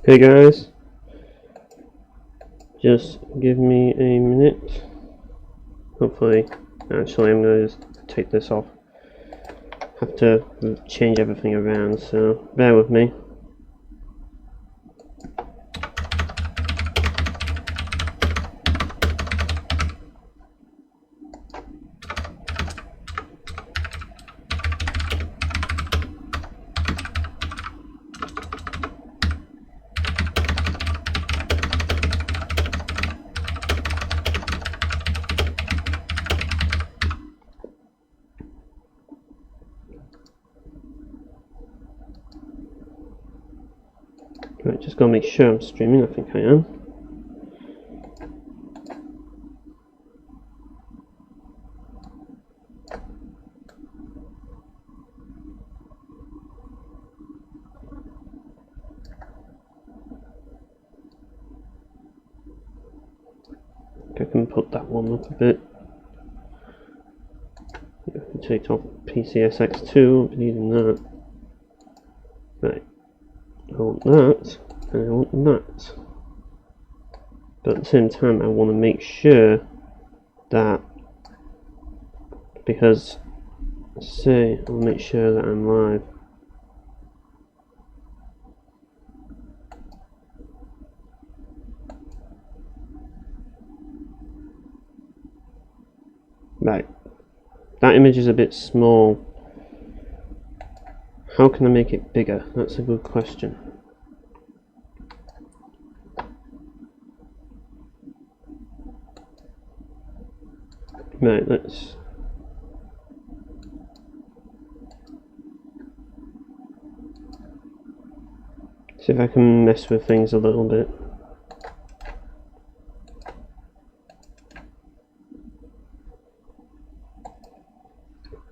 Hey guys, just give me a minute. Hopefully, actually I'm gonna just take this off. Have to change everything around, so bear with me. Right, just gotta make sure I'm streaming. I think I am. I can put that one up a bit. I can take off PCSX2, I'll be needing that. Right, I want that, and I want that. But at the same time, I want to make sure that, because, say, I'll make sure that I'm live. Right, that image is a bit small. How can I make it bigger? That's a good question. Right, let's see if I can mess with things a little bit.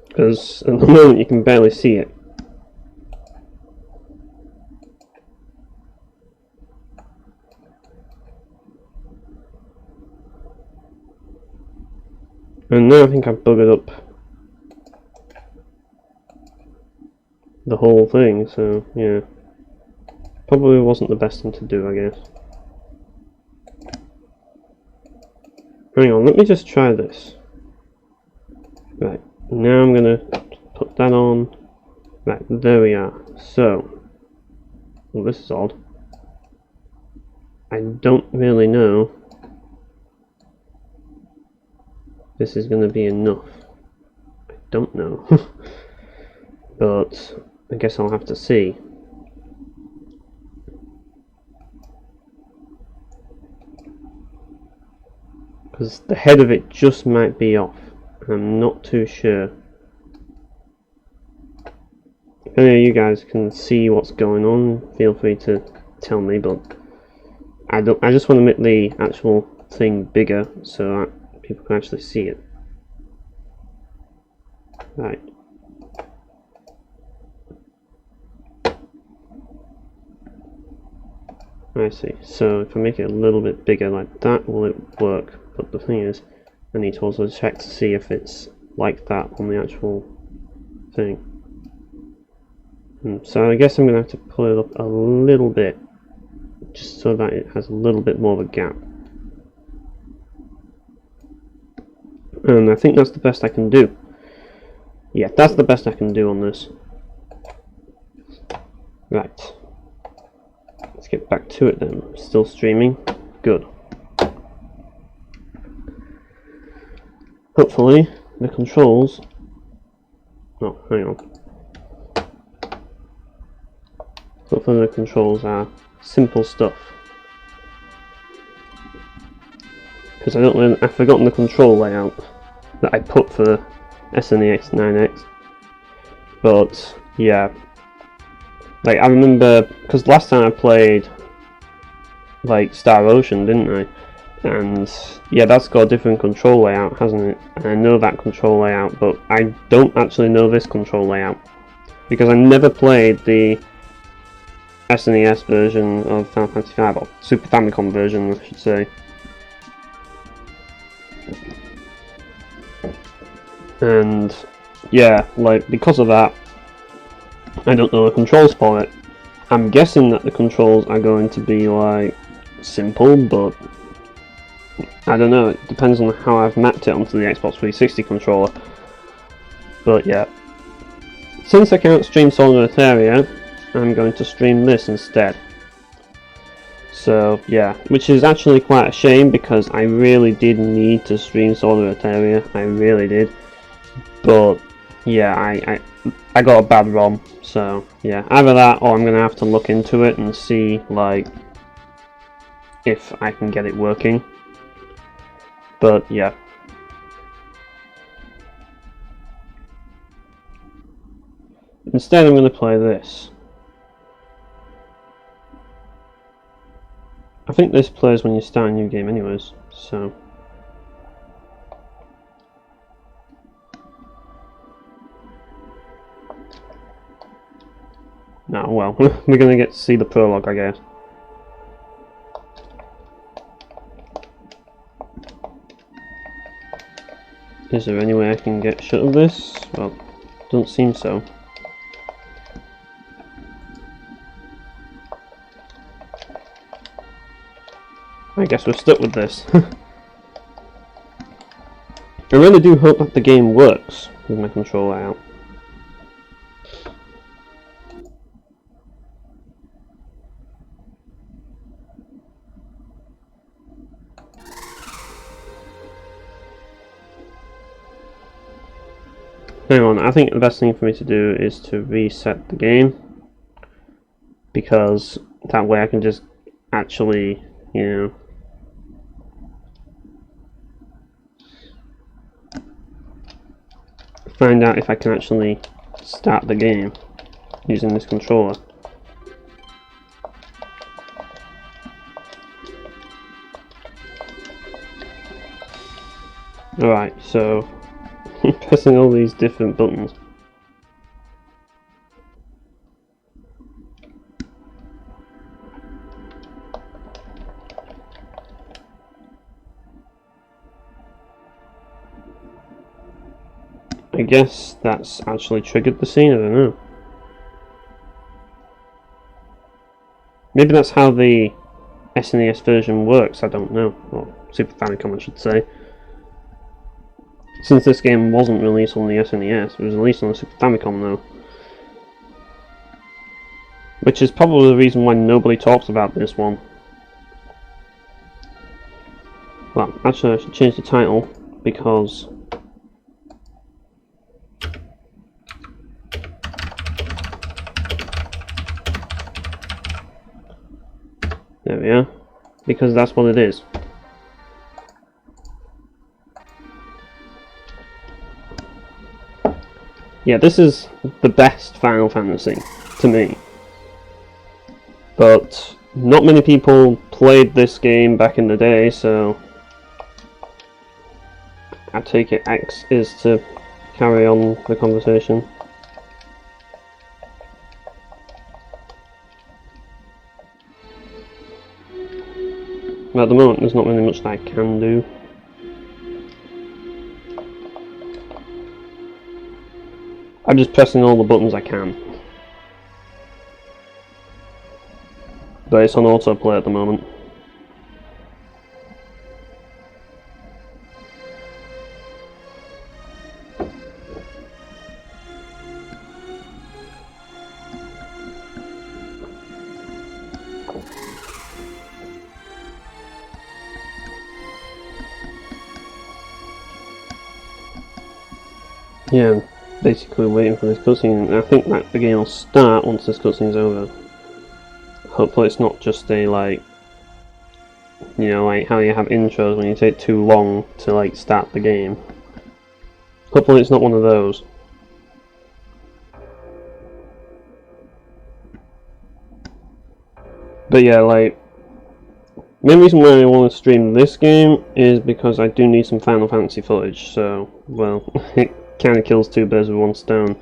Because at the moment you can barely see it. And now I think I've buggered up the whole thing, so yeah. Probably wasn't the best thing to do, I guess. Hang on, let me just try this. Right, now I'm gonna put that on. Right, there we are. So, well, this is odd. I don't really know if this is gonna be enough. I don't know. But I guess I'll have to see. Because the head of it just might be off. I'm not too sure. If any of you guys can see what's going on, feel free to tell me, but I just want to make the actual thing bigger so that people can actually see it. Right. I see. So if I make it a little bit bigger like that, will it work? But the thing is, I need to also check to see if it's like that on the actual thing. So I guess I'm going to have to pull it up a little bit, just so that it has a little bit more of a gap. And I think that's the best I can do. Yeah, that's the best I can do on this. Right. Let's get back to it then. Still streaming. Good. Hopefully the controls... Oh, hang on. Hopefully the controls are simple stuff. Because I've forgotten the control layout that I put for SNEX 9X. But yeah, like I remember, because last time I played like Star Ocean, didn't I? And yeah, that's got a different control layout, hasn't it? And I know that control layout, but I don't actually know this control layout because I never played the SNES version of Final Fantasy V, or Super Famicom version, I should say. And yeah, like because of that, I don't know the controls for it. I'm guessing that the controls are going to be like simple, but I don't know, it depends on how I've mapped it onto the Xbox 360 controller. But yeah, since I can't stream Sword of Etheria, I'm going to stream this instead. So yeah, which is actually quite a shame because I really did need to stream Sword of Etheria, I really did. But yeah, I got a bad ROM, so yeah, either that or I'm gonna have to look into it and see like if I can get it working. But yeah. Instead I'm gonna play this. I think this plays when you start a new game anyways, so no, well, we're gonna get to see the prologue, I guess. Is there any way I can get shut of this? Well, doesn't seem so. I guess we're stuck with this. I really do hope that the game works with my controller out. Hang on, I think the best thing for me to do is to reset the game, because that way I can just actually, you know, find out if I can actually start the game using this controller. Alright, so pressing all these different buttons. I guess that's actually triggered the scene, I don't know. Maybe that's how the SNES version works, I don't know. Or Super Famicom, I should say. Since this game wasn't released on the SNES, it was released on the Super Famicom though. Which is probably the reason why nobody talks about this one. Well, actually I should change the title, because there we are. Because that's what it is. Yeah, this is the best Final Fantasy, to me. But not many people played this game back in the day, so I take it X is to carry on the conversation. But at the moment there's not really much that I can do. I'm just pressing all the buttons I can. But it's on autoplay at the moment. Yeah, I'm basically waiting for this cutscene, and I think that the game will start once this cutscene's over. Hopefully it's not just a, like, you know, like how you have intros when you take too long to, like, start the game. Hopefully it's not one of those. But yeah, like, main reason why I want to stream this game is because I do need some Final Fantasy footage, so, well, it kind of kills two birds with one stone.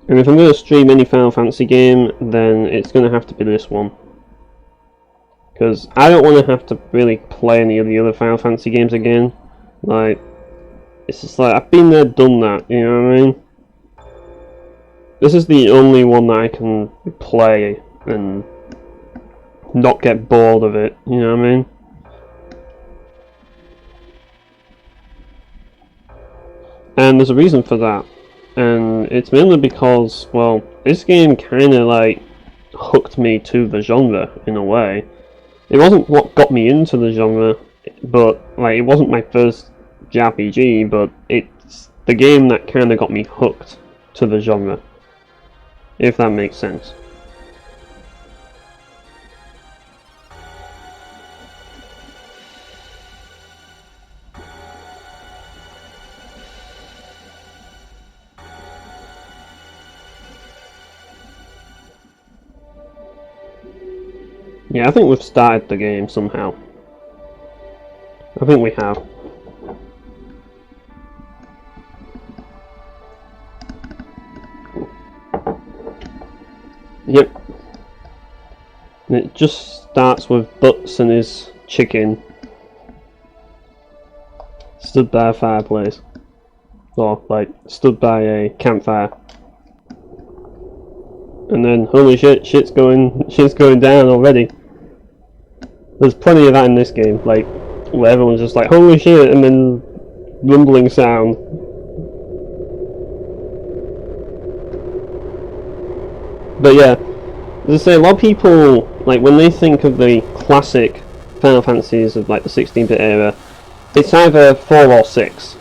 And if I'm going to stream any Final Fantasy game, then it's going to have to be this one. Because I don't want to have to really play any of the other Final Fantasy games again. Like, it's just like, I've been there, done that, you know what I mean? this is the only one that I can play and not get bored of it, you know what I mean? And there's a reason for that, and it's mainly because, well, this game kind of like hooked me to the genre in a way. It wasn't what got me into the genre, but like it wasn't my first JRPG, but it's the game that kind of got me hooked to the genre, if that makes sense. Yeah, I think we've started the game somehow. I think we have. Yep. And it just starts with Butts and his chicken stood by a fireplace. Or, like, stood by a campfire. And then, holy shit, shit's going down already. There's plenty of that in this game, like, where everyone's just like, holy shit, and then rumbling sound. But yeah, as I say, a lot of people, like, when they think of the classic Final Fantasies of, like, the 16-bit era, it's either 4 or 6,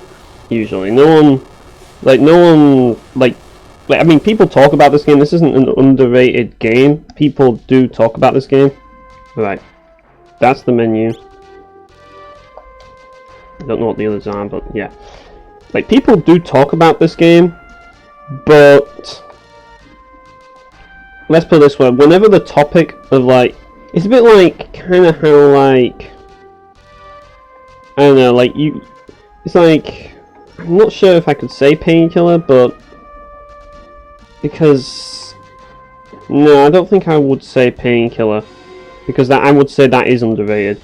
usually. No one, I mean, people talk about this game. This isn't an underrated game. People do talk about this game. Right. That's the menu. I don't know what the others are, but yeah. Like, people do talk about this game, but let's put it this way. Whenever the topic of, like, it's a bit like, kind of how, like, I don't know, like, it's like, I'm not sure if I could say Painkiller, but because, no, I don't think I would say Painkiller, because I would say that is underrated.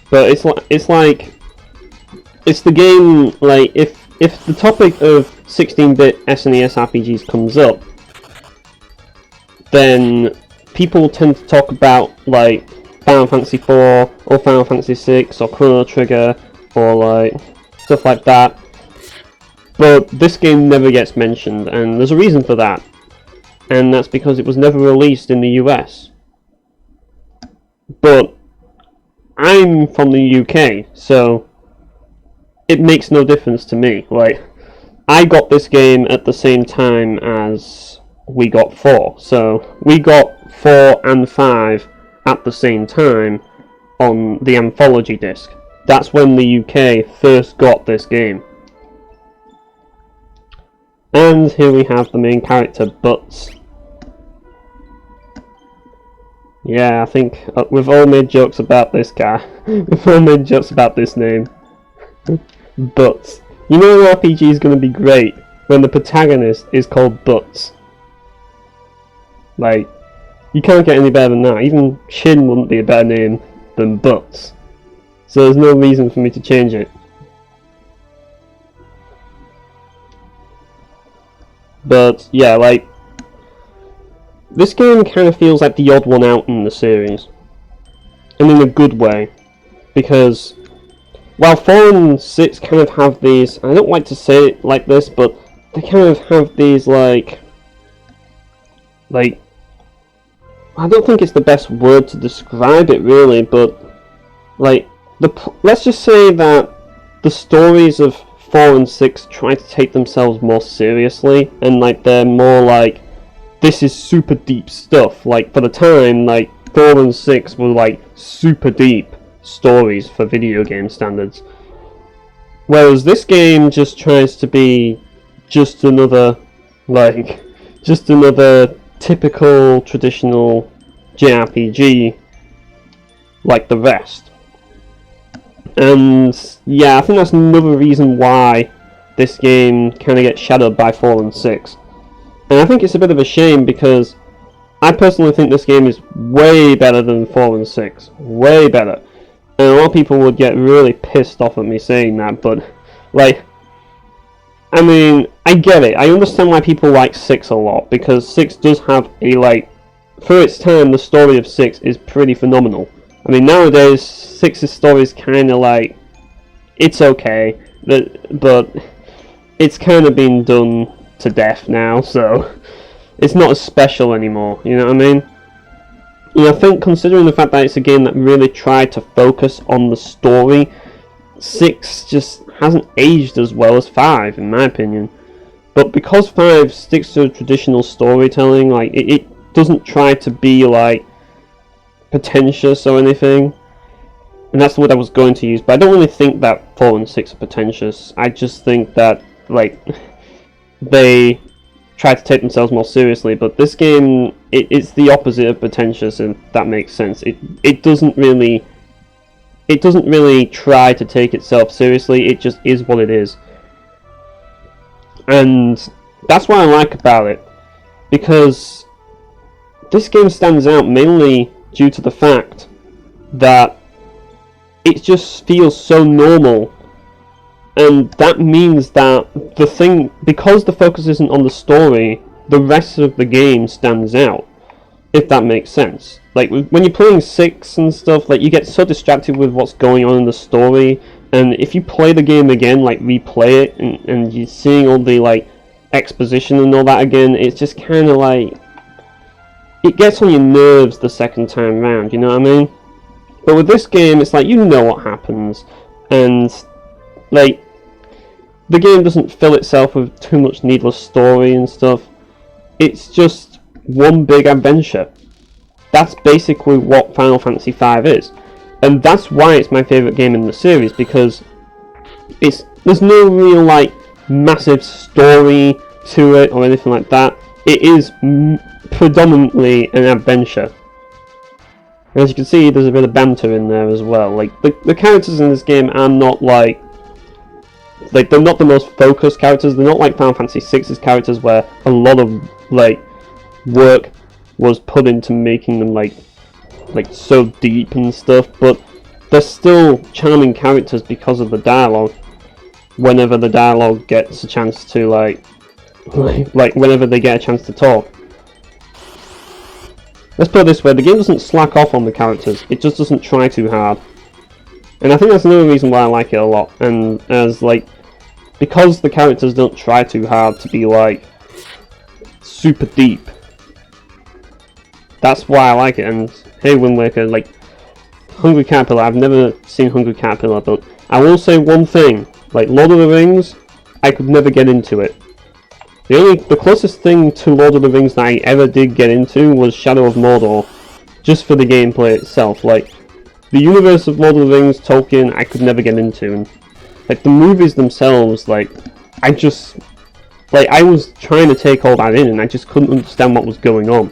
But it's the game, like, if the topic of 16-bit SNES RPGs comes up, then people tend to talk about, like, Final Fantasy 4 or Final Fantasy 6 or Chrono Trigger or, like, stuff like that. But this game never gets mentioned, and there's a reason for that. And that's because it was never released in the US. But I'm from the UK, so it makes no difference to me. Like, I got this game at the same time as we got 4, so we got 4 and 5 at the same time on the Anthology disc. That's when the UK first got this game. And here we have the main character, Butts. Yeah, I think we've all made jokes about this guy. We've all made jokes about this name. Butts. You know an RPG is going to be great when the protagonist is called Butts. Like, you can't get any better than that. Even Shin wouldn't be a better name than Butts. So there's no reason for me to change it. But, yeah, like, this game kind of feels like the odd one out in the series. And in a good way. Because while 4 and 6 kind of have these, I don't like to say it like this, but they kind of have these, like, I don't think it's the best word to describe it really, but, like, let's just say that the stories of 4 and 6 try to take themselves more seriously, and, like, they're more like, this is super deep stuff. Like, for the time, like, 4 and 6 were, like, super deep stories for video game standards. Whereas this game just tries to be just another, like, just another typical, traditional JRPG like the rest. And, yeah, I think that's another reason why this game kind of gets shadowed by 4 and 6. And I think it's a bit of a shame because I personally think this game is way better than 4 and 6. Way better. And a lot of people would get really pissed off at me saying that, but, like, I mean, I get it. I understand why people like 6 a lot, because 6 does have a, like, for its time, the story of 6 is pretty phenomenal. I mean, nowadays, 6's story is kind of like, it's okay, but it's kind of been done to death now, so it's not as special anymore, you know what I mean? And I think, considering the fact that it's a game that really tried to focus on the story, 6 just hasn't aged as well as 5, in my opinion. But because 5 sticks to traditional storytelling, like, it doesn't try to be, like, pretentious or anything. And that's the word I was going to use, but I don't really think that 4 and 6 are pretentious. I just think that, like, they try to take themselves more seriously, but this game, it's the opposite of pretentious, and that makes sense. It doesn't really try to take itself seriously, it just is what it is. And that's what I like about it, because this game stands out mainly due to the fact that it just feels so normal. And that means that because the focus isn't on the story, the rest of the game stands out, if that makes sense. Like, when you're playing 6 and stuff, like, you get so distracted with what's going on in the story, and if you play the game again, like, replay it, and you're seeing all the, like, exposition and all that again, it's just kind of like, it gets on your nerves the second time round, you know what I mean? But with this game, it's like, you know what happens, and, like, the game doesn't fill itself with too much needless story and stuff. It's just one big adventure. That's basically what Final Fantasy V is. And that's why it's my favourite game in the series, because there's no real, like, massive story to it or anything like that. It is predominantly an adventure. And as you can see, there's a bit of banter in there as well. Like, the characters in this game are not like, they're not the most focused characters. They're not like Final Fantasy VI's characters, where a lot of, like, work was put into making them, like so deep and stuff, but they're still charming characters because of the dialogue. Whenever the dialogue gets a chance to, like whenever they get a chance to talk. Let's put it this way, the game doesn't slack off on the characters, it just doesn't try too hard. And I think that's another reason why I like it a lot, and as, like, because the characters don't try too hard to be, like, super deep. That's why I like it. And hey, Wind Waker, like, Hungry Caterpillar, I've never seen Hungry Caterpillar, but I will say one thing, like, Lord of the Rings, I could never get into it. The closest thing to Lord of the Rings that I ever did get into was Shadow of Mordor, just for the gameplay itself. Like, the universe of Lord of the Rings, Tolkien, I could never get into, and, like, the movies themselves, like, I was trying to take all that in, and I just couldn't understand what was going on.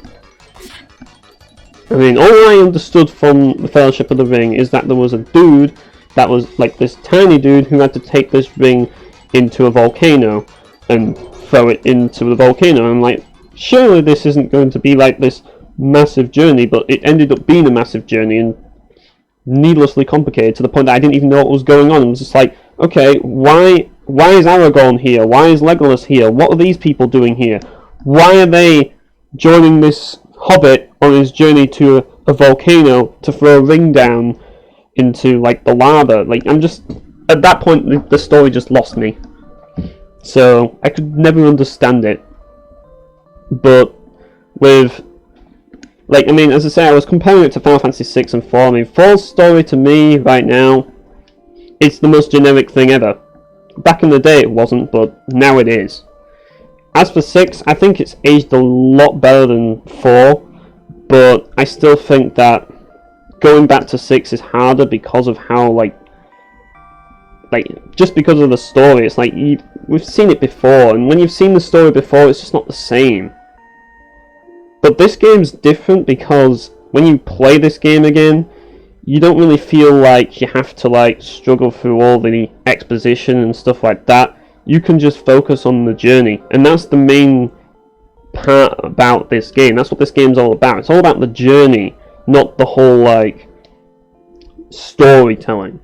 I mean, all I understood from the Fellowship of the Ring is that there was a dude that was, like, this tiny dude who had to take this ring into a volcano and throw it into the volcano. I'm like, surely this isn't going to be, like, this massive journey, but it ended up being a massive journey, and needlessly complicated to the point that I didn't even know what was going on. It was just like, okay, why is Aragorn here? Why is Legolas here? What are these people doing here? Why are they joining this hobbit on his journey to a volcano to throw a ring down into, like, the lava? Like, I'm just, at that point, the story just lost me. So I could never understand it. But with, like, I mean, as I say, I was comparing it to Final Fantasy VI and 4. I mean, 4's story to me, right now, it's the most generic thing ever. Back in the day it wasn't, but now it is. As for 6, I think it's aged a lot better than 4, but I still think that going back to 6 is harder because of how, like, just because of the story. It's like, we've seen it before, and when you've seen the story before, it's just not the same. But this game's different because when you play this game again, you don't really feel like you have to, like, struggle through all the exposition and stuff like that. You can just focus on the journey, and that's the main part about this game. That's what this game's all about. It's all about the journey, not the whole, like, storytelling.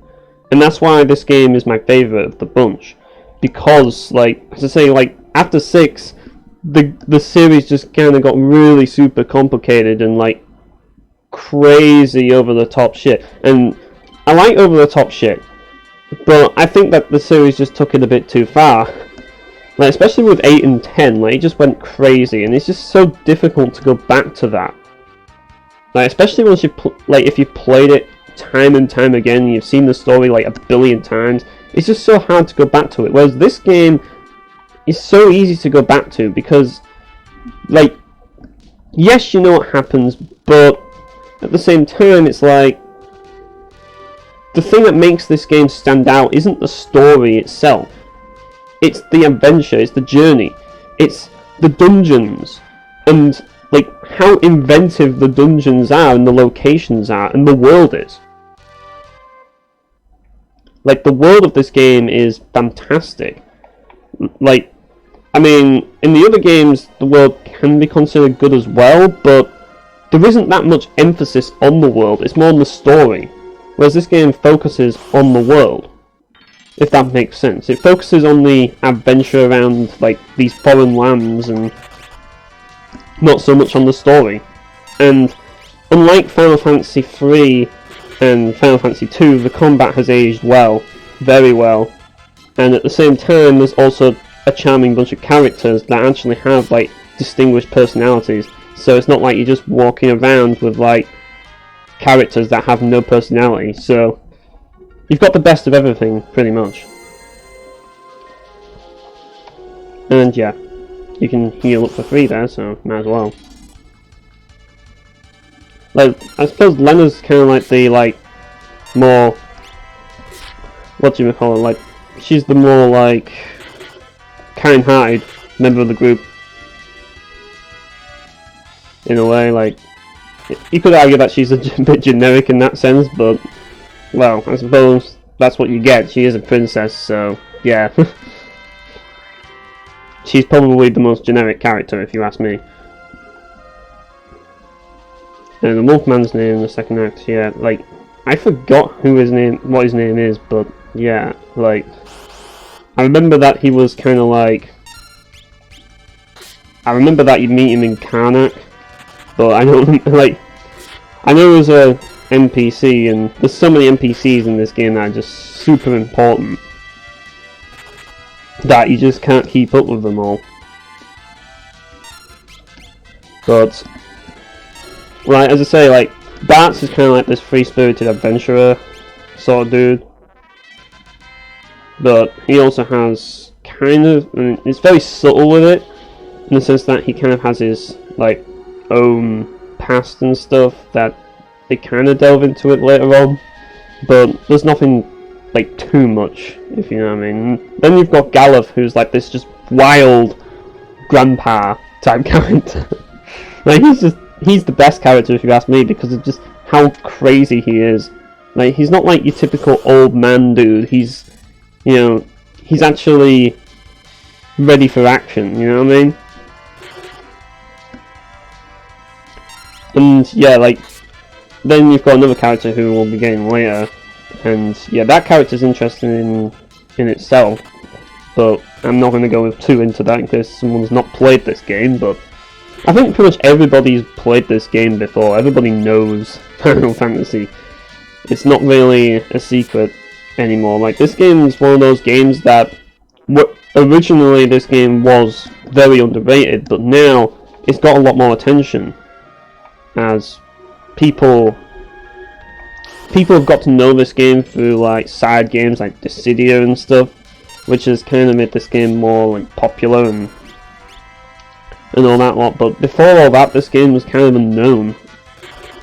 And that's why this game is my favourite of the bunch. because, like, as I say, like, after 6, the series just kind of got really super complicated and, like, crazy over the top shit. And I like over the top shit, but I think that the series just took it a bit too far. Like, especially with 8 and 10, like, it just went crazy, and it's just so difficult to go back to that. Like, especially once if you've played it time and time again, and you've seen the story like a billion times, it's just so hard to go back to it. Whereas this game is so easy to go back to, because, like, yes, you know what happens, but at the same time, it's like, the thing that makes this game stand out isn't the story itself. It's the adventure, it's the journey, it's the dungeons, and, like, how inventive the dungeons are, and the locations are, and the world is. Like, the world of this game is fantastic. Like, I mean, in the other games, the world can be considered good as well, but there isn't that much emphasis on the world, it's more on the story. Whereas this game focuses on the world, if that makes sense. It focuses on the adventure around, like, these foreign lands, and not so much on the story. And unlike Final Fantasy 3 and Final Fantasy 2, the combat has aged well, very well. And at the same time, there's also a charming bunch of characters that actually have, like, distinguished personalities. So it's not like you're just walking around with, like, characters that have no personality. So you've got the best of everything, pretty much. And yeah, you can heal up for free there, so might as well. Like, I suppose Lena's kind of like the, like, more, what do you call it, like, she's the more, like, kind-hearted member of the group. In a way, like, you could argue that she's a bit generic in that sense, but, well, I suppose that's what you get. She is a princess, so, yeah. She's probably the most generic character, if you ask me. And the Wolfman's name in the second act, yeah, like, I forgot what his name is, but, yeah, like, I remember that he was kind of like, I remember that you'd meet him in Karnak, but I don't, like, I know he was a NPC, and there's so many NPCs in this game that are just super important that you just can't keep up with them all. But, right, as I say, like, Darts is kind of like this free-spirited adventurer sort of dude, but he also has kind of, I mean, it's very subtle with it, in the sense that he kind of has his, like, own past and stuff that they kind of delve into it later on, but there's nothing, like, too much, if you know what I mean. Then you've got Galuf, who's like this just wild grandpa type character. Like, he's the best character, if you ask me, because of just how crazy he is. Like, he's not like your typical old man dude. He's, you know, he's actually ready for action, you know what I mean? And yeah, like, then you've got another character who we'll be getting later, and yeah, that character's interesting in itself, but I'm not going to go too into that in case someone's not played this game. But I think pretty much everybody's played this game before. Everybody knows Final Fantasy. It's not really a secret anymore. Like, this game is one of those games that originally this game was very underrated, but now it's got a lot more attention, as people have got to know this game through, like, side games like Dissidia and stuff, which has kind of made this game more, like, popular and all that lot. But before all that, this game was kind of unknown,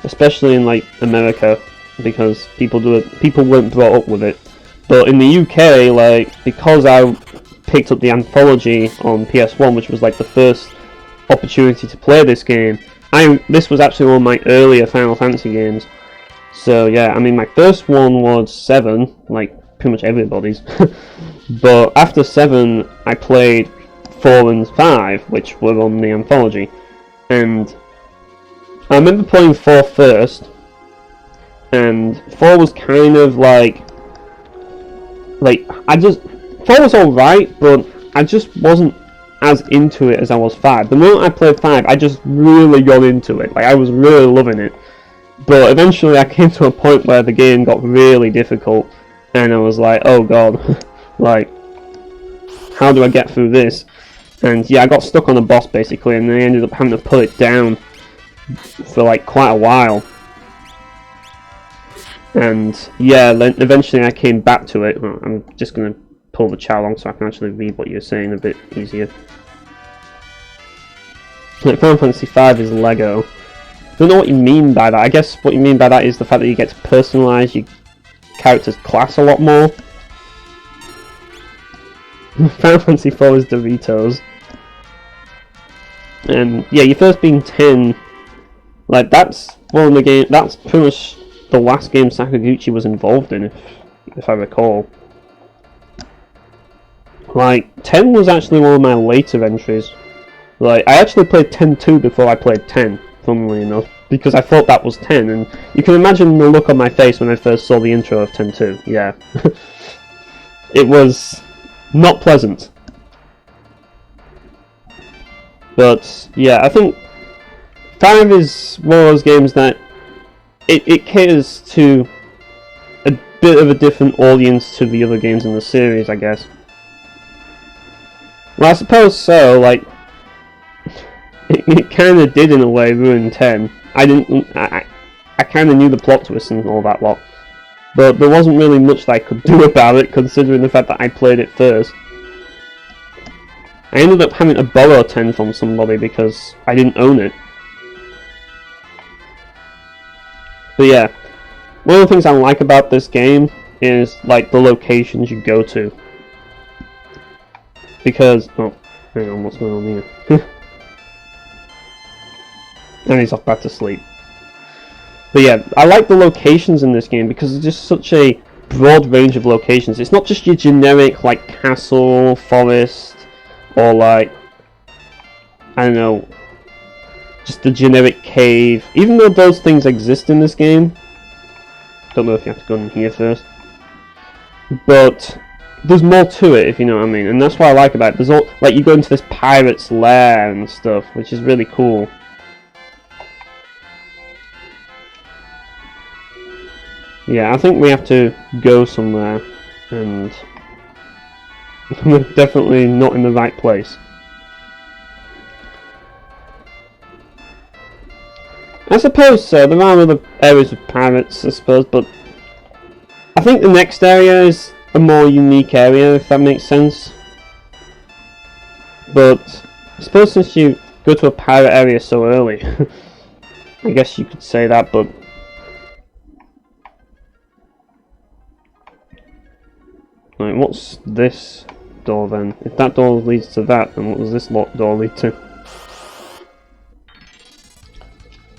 especially in, like, America, because people weren't brought up with it. But in the UK, like, because I picked up the anthology on PS1, which was like the first opportunity to play this game, this was actually one of my earlier Final Fantasy games. So yeah, I mean, my first one was 7, like pretty much everybody's. But after 7, I played 4 and 5, which were on the anthology. And I remember playing 4 first, and 4 was kind of like 4 was alright, but I just wasn't as into it as I was 5. The moment I played 5, I just really got into it. Like, I was really loving it. But eventually I came to a point where the game got really difficult, and I was like, oh god, like, how do I get through this? And yeah, I got stuck on a boss basically, and I ended up having to put it down for like quite a while. And yeah, then eventually I came back to it. Well, I'm just going to pull the chat along so I can actually read what you're saying a bit easier. Like, Final Fantasy V is Lego. I don't know what you mean by that. I guess what you mean by that is the fact that you get to personalise your character's class a lot more. Final Fantasy IV is Doritos. And yeah, your first being 10, like, that's one of the game. That's pretty much the last game Sakaguchi was involved in, if I recall. Like, 10 was actually one of my later entries. Like, I actually played 10-2 before I played 10, funnily enough, because I thought that was 10, and you can imagine the look on my face when I first saw the intro of 10-2, yeah. It was not pleasant. But, yeah, I think 5 is one of those games that it caters to a bit of a different audience to the other games in the series, I guess. Well, I suppose so, like, it kind of did in a way ruin 10. I kind of knew the plot twist and all that lot, but there wasn't really much that I could do about it, considering the fact that I played it first. I ended up having to borrow 10 from somebody because I didn't own it. But yeah, one of the things I like about this game is like the locations you go to. Because, oh, hang on, what's going on here? And he's off back to sleep. But yeah, I like the locations in this game because it's just such a broad range of locations. It's not just your generic, like, castle, forest, or like, I don't know, just the generic cave. Even though those things exist in this game, don't know if you have to go in here first, but there's more to it, if you know what I mean, and that's what I like about it. There's all, like, you go into this pirate's lair and stuff, which is really cool. Yeah, I think we have to go somewhere, and we're definitely not in the right place. I suppose so. There are other areas of pirates, I suppose, but I think the next area is a more unique area, if that makes sense. But I suppose since you go to a pirate area so early, I guess you could say that, but like, what's this door then? If that door leads to that, then what does this door lead to?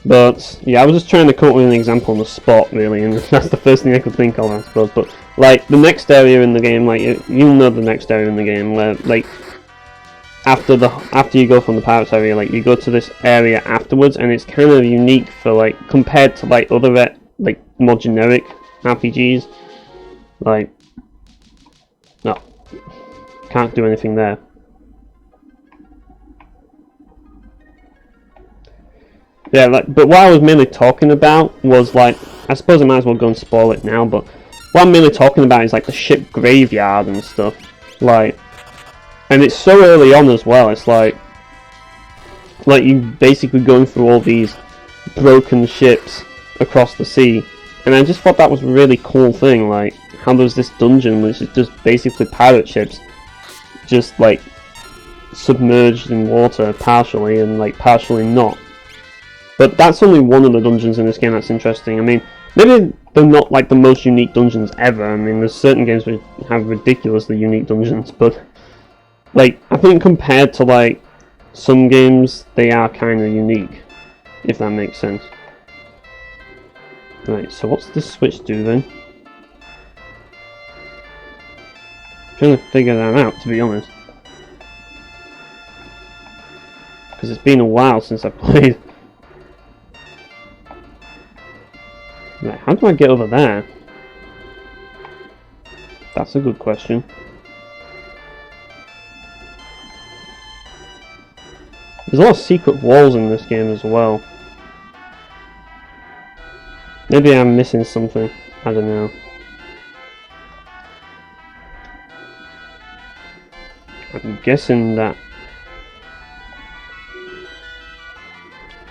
But yeah, I was just trying to come up with an example on the spot, really, and that's the first thing I could think of, I suppose. But like, the next area in the game, like, you know the next area in the game, where like after you go from the pirates area, like, you go to this area afterwards, and it's kind of unique for, like, compared to like other like more generic RPGs. Like, no, can't do anything there. Yeah, like, but what I was mainly talking about was, like, I suppose I might as well go and spoil it now, but what I'm mainly talking about is, like, the ship graveyard and stuff. Like, and it's so early on as well. It's like you basically going through all these broken ships across the sea, and I just thought that was a really cool thing. Like, how there's this dungeon which is just basically pirate ships, just like submerged in water partially and like partially not. But that's only one of the dungeons in this game that's interesting. I mean, maybe they're not like the most unique dungeons ever. I mean, there's certain games which have ridiculously unique dungeons, but like, I think compared to like some games, they are kind of unique, if that makes sense. Right, so what's this switch do then? I'm trying to figure that out, to be honest, because it's been a while since I've played. Right, how do I get over there? That's a good question. There's a lot of secret walls in this game as well. Maybe I'm missing something. I don't know. I'm guessing that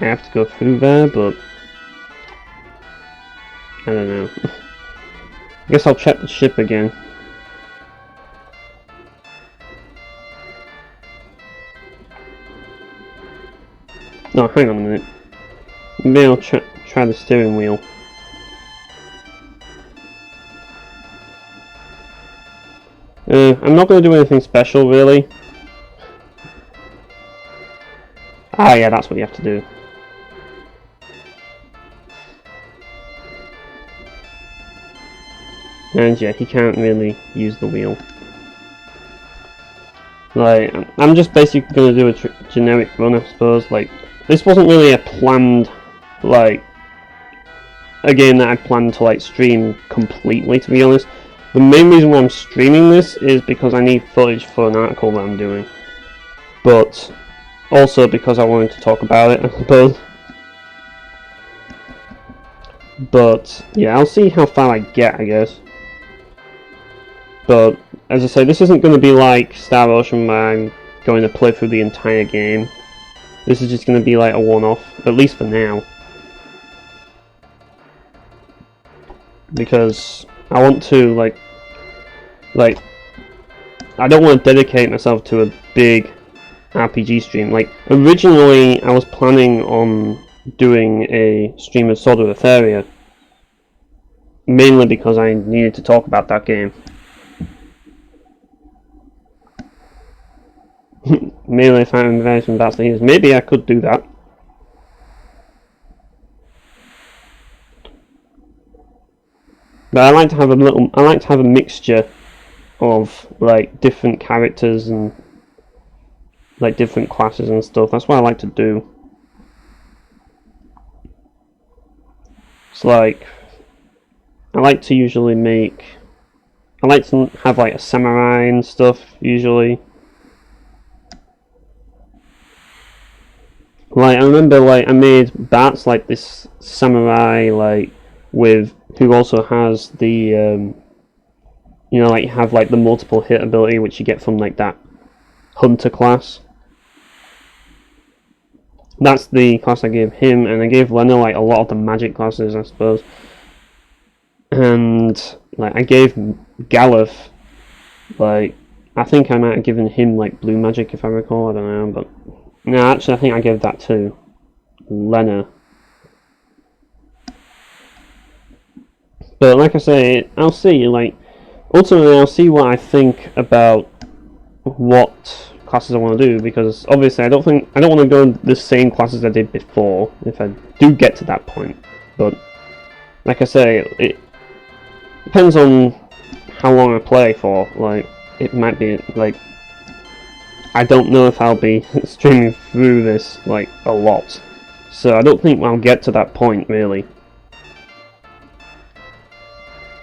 I have to go through there, but I don't know. I guess I'll check the ship again. No, hang on a minute. Maybe I'll try the steering wheel. I'm not going to do anything special, really. Ah, yeah, that's what you have to do. And yeah, he can't really use the wheel. Like, I'm just basically going to do a generic run, I suppose. Like, this wasn't really a planned, like, a game that I'd planned to, like, stream completely, to be honest. The main reason why I'm streaming this is because I need footage for an article that I'm doing. But also because I wanted to talk about it, I suppose. But yeah, I'll see how far I get, I guess. But as I say, this isn't going to be like Star Ocean where I'm going to play through the entire game. This is just going to be like a one-off, at least for now. Because I want to like I don't want to dedicate myself to a big RPG stream. Like, originally I was planning on doing a stream of Sword of Etheria, mainly because I needed to talk about that game. Mainly if I'm very from bad things. Maybe I could do that. But I like to have a mixture of like different characters and like different classes and stuff. That's what I like to do. It's like I like to have like a samurai and stuff usually. Like, I remember, like, I made Bats, like, this samurai, like, who also has the, you know, like, you have, like, the multiple hit ability, which you get from, like, that hunter class. That's the class I gave him, and I gave Lena, like, a lot of the magic classes, I suppose. And, like, I gave Galuf, like, I think I might have given him, like, blue magic, if I recall, I don't know, but... No, actually, I think I gave that to Lena. But like I say, I'll see. Like, ultimately, I'll see what I think about what classes I want to do, because obviously, I don't want to go the same classes I did before if I do get to that point. But like I say, it depends on how long I play for. Like, it might be like. I don't know if I'll be streaming through this, like, a lot. So I don't think I'll get to that point, really.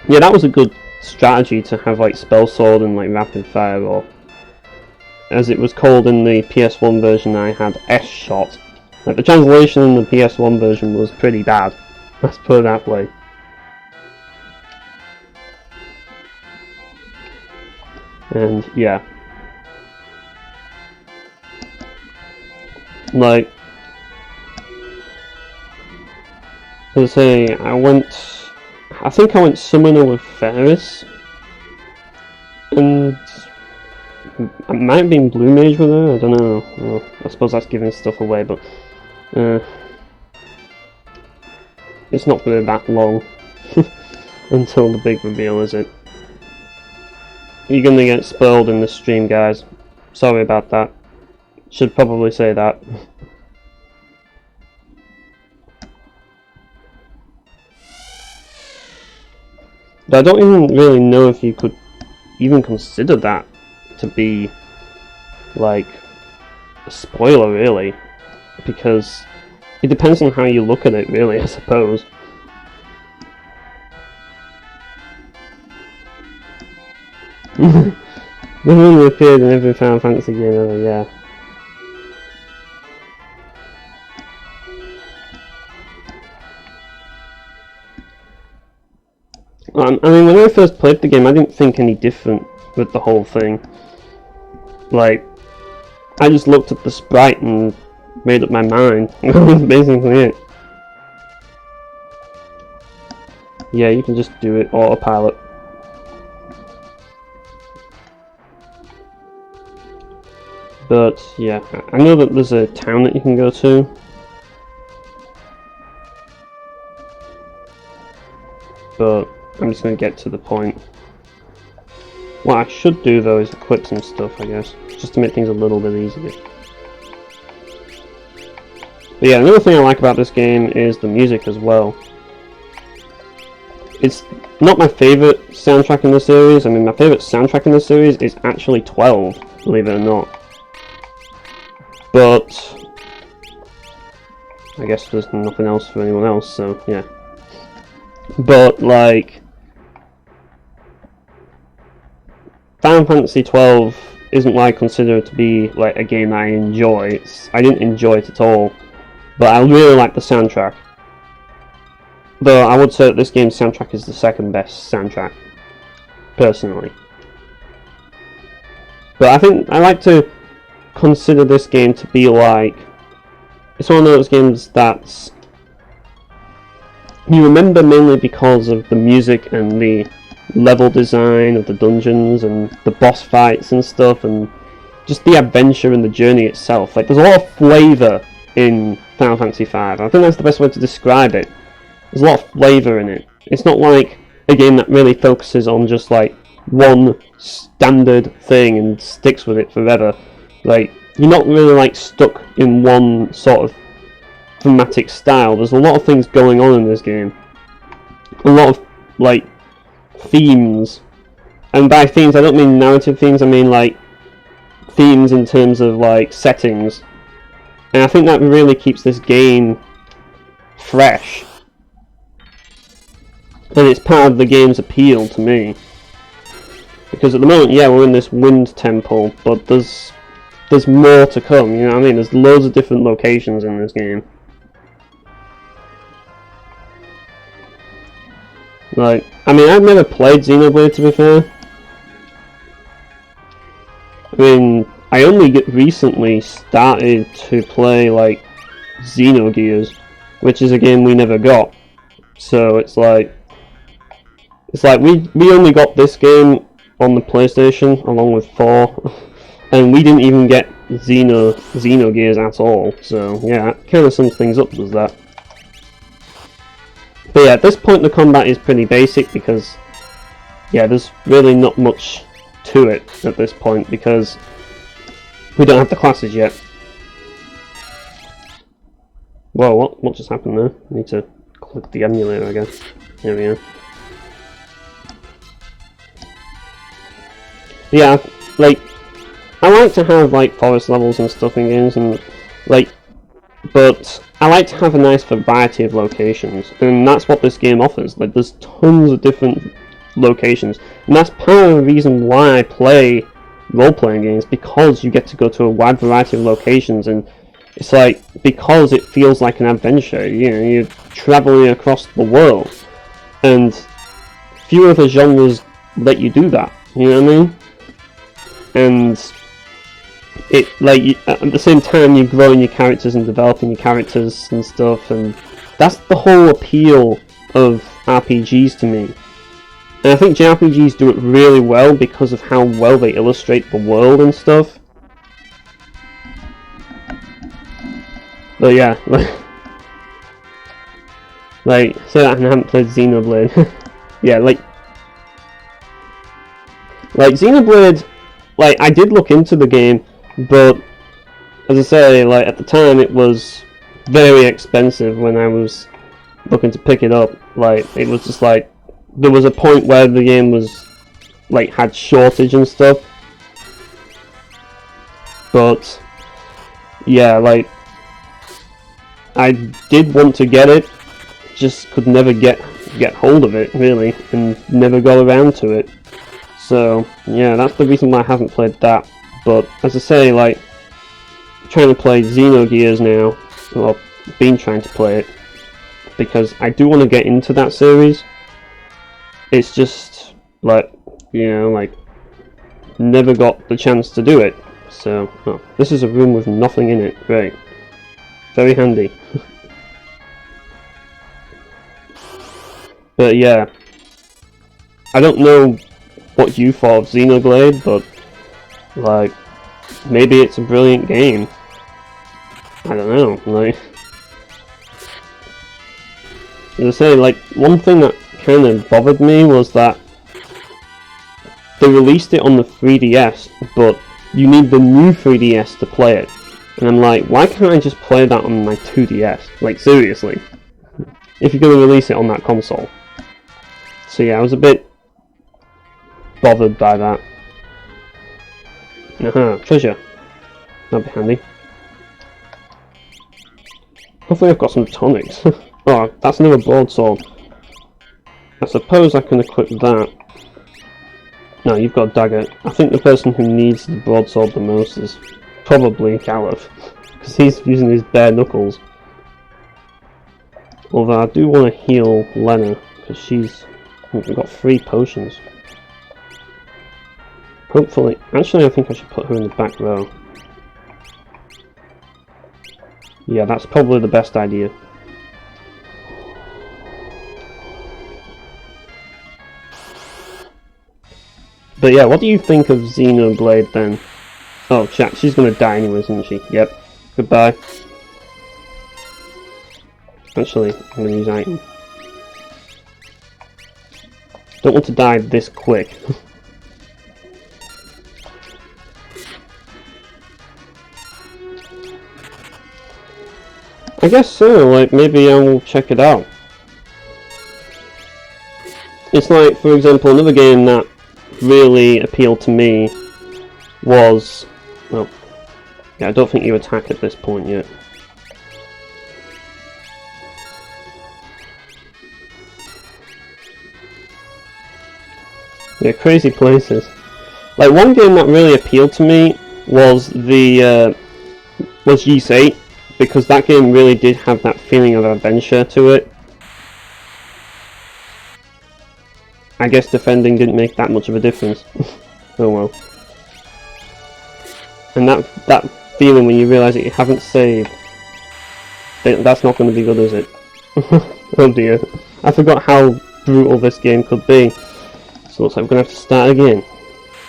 Yeah, that was a good strategy to have, like, Spell Sword and, like, Rapid Fire, or... as it was called in the PS1 version, I had S-Shot. Like, the translation in the PS1 version was pretty bad. Let's put it that way. And, yeah. Like, as I say, I think I went Summoner with Ferris, and I might have been Blue Mage with her, I don't know. Well, I suppose that's giving stuff away, but it's not really that long until the big reveal, is it? You're gonna get spoiled in this stream, guys. Sorry about that. Should probably say that. But I don't even really know if you could even consider that to be like a spoiler, really, because it depends on how you look at it, really, I suppose. The one who appeared in every Final Fantasy game ever, yeah. I mean, when I first played the game, I didn't think any different with the whole thing. Like, I just looked at the sprite and made up my mind. That was basically it. Yeah, you can just do it autopilot. But yeah, I know that there's a town that you can go to. But I'm just going to get to the point. What I should do though is equip some stuff, I guess, just to make things a little bit easier. But yeah, another thing I like about this game is the music as well. It's not my favourite soundtrack in the series. I mean, my favourite soundtrack in the series is actually 12, believe it or not. But I guess there's nothing else for anyone else, so yeah. But like, Final Fantasy 12 isn't what I consider to be like a game I enjoy. I didn't enjoy it at all, but I really like the soundtrack. Though I would say that this game's soundtrack is the second best soundtrack, personally. But I think I like to consider this game to be like, it's one of those games that's you remember mainly because of the music and the level design of the dungeons and the boss fights and stuff, and just the adventure and the journey itself. Like, there's a lot of flavour in Final Fantasy V. I think that's the best way to describe it. There's a lot of flavour in it. It's not like a game that really focuses on just like one standard thing and sticks with it forever. Like, you're not really like stuck in one sort of thematic style. There's a lot of things going on in this game. A lot of like themes, and by themes I don't mean narrative themes, I mean like themes in terms of like settings, and I think that really keeps this game fresh, and it's part of the game's appeal to me, because at the moment, yeah, we're in this wind temple, but there's more to come, you know what I mean? There's loads of different locations in this game. Like, I mean, I've never played Xenoblade, to be fair. I mean, I only recently started to play, like, Xenogears, which is a game we never got. So it's like we only got this game on the PlayStation, along with 4, and we didn't even get Xenogears at all. So, yeah, that kind of sums things up, does that. But yeah, at this point the combat is pretty basic because, yeah, there's really not much to it at this point because we don't have the classes yet. Whoa, what just happened there? I need to click the emulator, I guess. There we go. Yeah, like, I like to have like forest levels and stuff in games, and like, but I like to have a nice variety of locations, and that's what this game offers. Like, there's tons of different locations, and that's part of the reason why I play role-playing games, because you get to go to a wide variety of locations, and it's like, because it feels like an adventure, you know, you're traveling across the world, and few other genres let you do that, you know what I mean? And it, like, at the same time you're growing your characters and developing your characters and stuff, and that's the whole appeal of RPGs to me. And I think JRPGs do it really well because of how well they illustrate the world and stuff. But yeah, like, say that I haven't played Xenoblade. Yeah, like Xenoblade, like, I did look into the game, but as I say, like, at the time it was very expensive when I was looking to pick it up. Like, it was just like, there was a point where the game was, like, had shortage and stuff. But yeah, like, I did want to get it, just could never get hold of it, really, and never got around to it. So yeah, that's the reason why I haven't played that. But as I say, like, trying to play Xenogears now, well, been trying to play it, because I do want to get into that series. it's just like, you know, like never got the chance to do it. So, oh, this is a room with nothing in it. Great. Very handy. But yeah, I don't know what you thought of Xenoblade, but like, maybe it's a brilliant game. I don't know, like, as I say, like, one thing that kind of bothered me was that they released it on the 3DS, but you need the new 3DS to play it. And I'm like, why can't I just play that on my 2DS? Like, seriously. If you're going to release it on that console. So yeah, I was a bit bothered by that. Treasure. That'd be handy. Hopefully I've got some tonics. Oh, that's another broadsword. I suppose I can equip that. No, you've got a dagger. I think the person who needs the broadsword the most is probably Caliph, because he's using his bare knuckles. Although I do want to heal Lena, because she's got 3 potions. Hopefully, actually I think I should put her in the back row. Yeah, that's probably the best idea. But yeah, what do you think of Xenoblade then? Oh, chat, she's gonna die anyway, isn't she? Yep. Goodbye. Actually, I'm gonna use item. Don't want to die this quick. I guess so, like, maybe I will check it out. It's like, for example, another game that really appealed to me was... well, yeah, I don't think you attack at this point yet. Yeah, crazy places. Like, one game that really appealed to me was the was Ys 8, because that game really did have that feeling of adventure to it. I guess defending didn't make that much of a difference. Oh well. And that feeling when you realise that you haven't saved, that's not going to be good, is it? Oh dear. I forgot how brutal this game could be. So it looks like we're going to have to start again.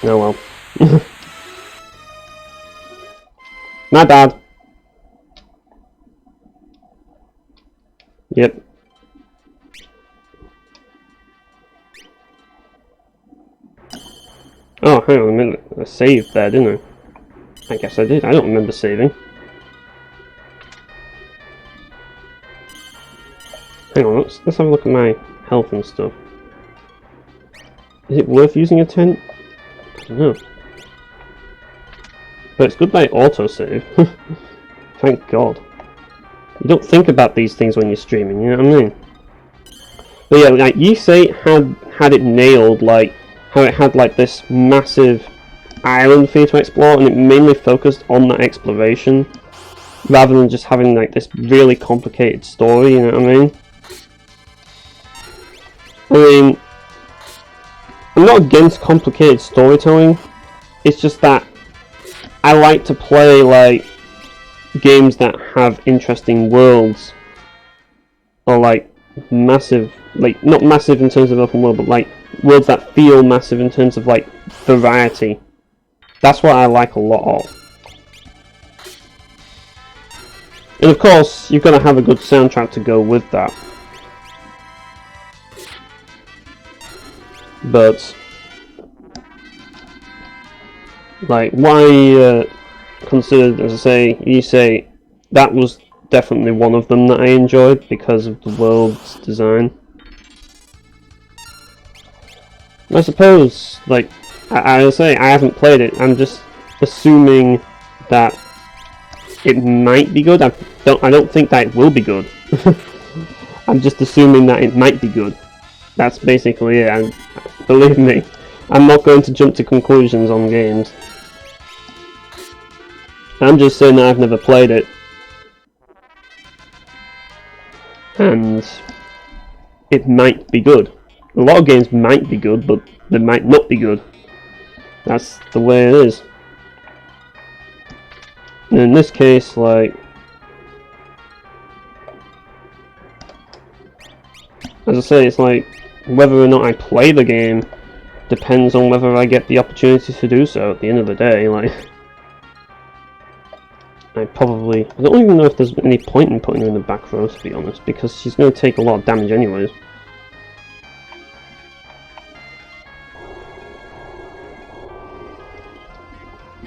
Oh well. My bad. Yep. Oh, hang on a minute. I saved there, didn't I? I guess I did. I don't remember saving. Hang on, let's have a look at my health and stuff. Is it worth using a tent? I don't know. But it's good that it autosave. Thank God. You don't think about these things when you're streaming, you know what I mean? But yeah, like, Ys 8 had it nailed, like, how it had like this massive island for you to explore, and it mainly focused on that exploration rather than just having like this really complicated story, you know what I mean? I mean, I'm not against complicated storytelling, it's just that I like to play like games that have interesting worlds, or like massive, like not massive in terms of open world, but like worlds that feel massive in terms of like variety. That's what I like a lot of. And of course, you've got to have a good soundtrack to go with that. But like, why considered, as I say, you say that was definitely one of them that I enjoyed because of the world's design. I suppose, like, I say, I haven't played it. I'm just assuming that it might be good. I don't think that it will be good. I'm just assuming that it might be good. That's basically it. And believe me, I'm not going to jump to conclusions on games. I'm just saying that I've never played it. And it might be good. a lot of games might be good, but they might not be good. That's the way it is. And in this case, like, as I say, it's like whether or not I play the game depends on whether I get the opportunity to do so at the end of the day. Like, I don't even know if there's any point in putting her in the back row, to be honest, because she's going to take a lot of damage anyways.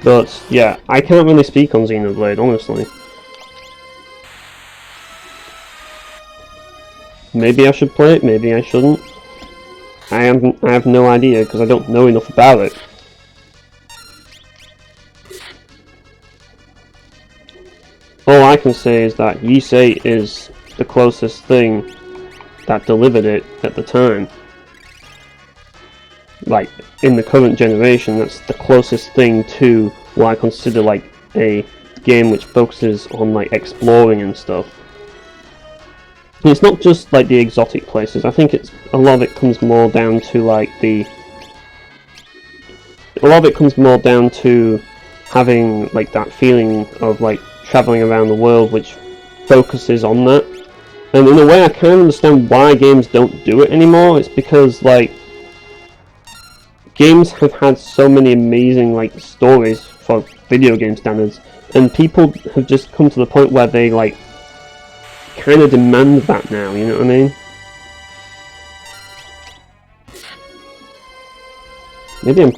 But yeah, I can't really speak on Xenoblade, honestly. Maybe I should play it, maybe I shouldn't. I have no idea, because I don't know enough about it. All I can say is that Yusei is the closest thing that delivered it at the time. Like, in the current generation, that's the closest thing to what I consider like a game which focuses on like exploring and stuff. And it's not just like the exotic places. I think a lot of it comes more down to like having like that feeling of like traveling around the world, which focuses on that. And in a way, I kind of understand why games don't do it anymore. It's because like games have had so many amazing like stories for video game standards, and people have just come to the point where they like kind of demand that now, you know what I mean? Maybe I'm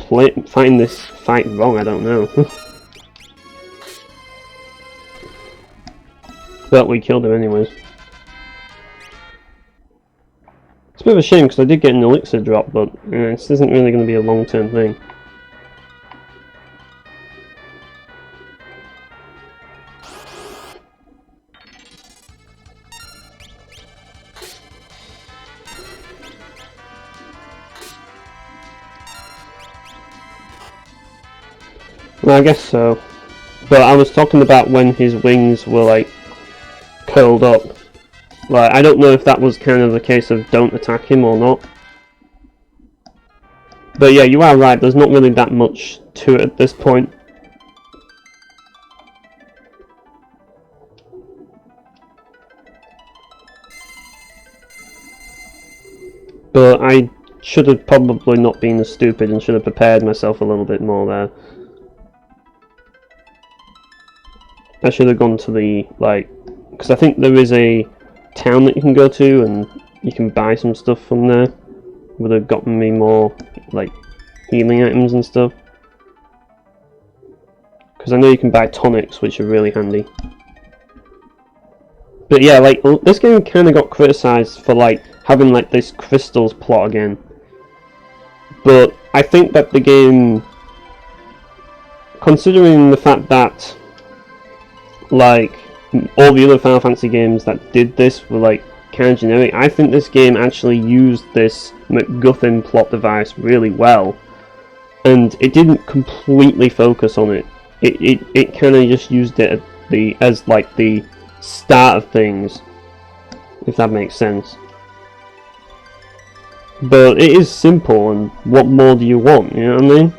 fighting this fight wrong, I don't know. But we killed him anyways. It's a bit of a shame because I did get an elixir drop, but this isn't really going to be a long-term thing. Well, I guess so. But I was talking about when his wings were like curled up. Like, I don't know if that was kind of the case of don't attack him or not. But yeah, you are right, there's not really that much to it at this point. But I should have probably not been as stupid and should have prepared myself a little bit more there. I should have gone to the, like, because I think there is a town that you can go to and you can buy some stuff from there. Would have gotten me more like healing items and stuff, because I know you can buy tonics, which are really handy. But yeah, like this game kind of got criticized for like having like this crystals plot again, but I think that the game, considering the fact that like all the other Final Fantasy games that did this were like kind of generic, I think this game actually used this MacGuffin plot device really well, and it didn't completely focus on it. It kind of just used it as like the start of things, if that makes sense. But it is simple, and what more do you want? You know what I mean?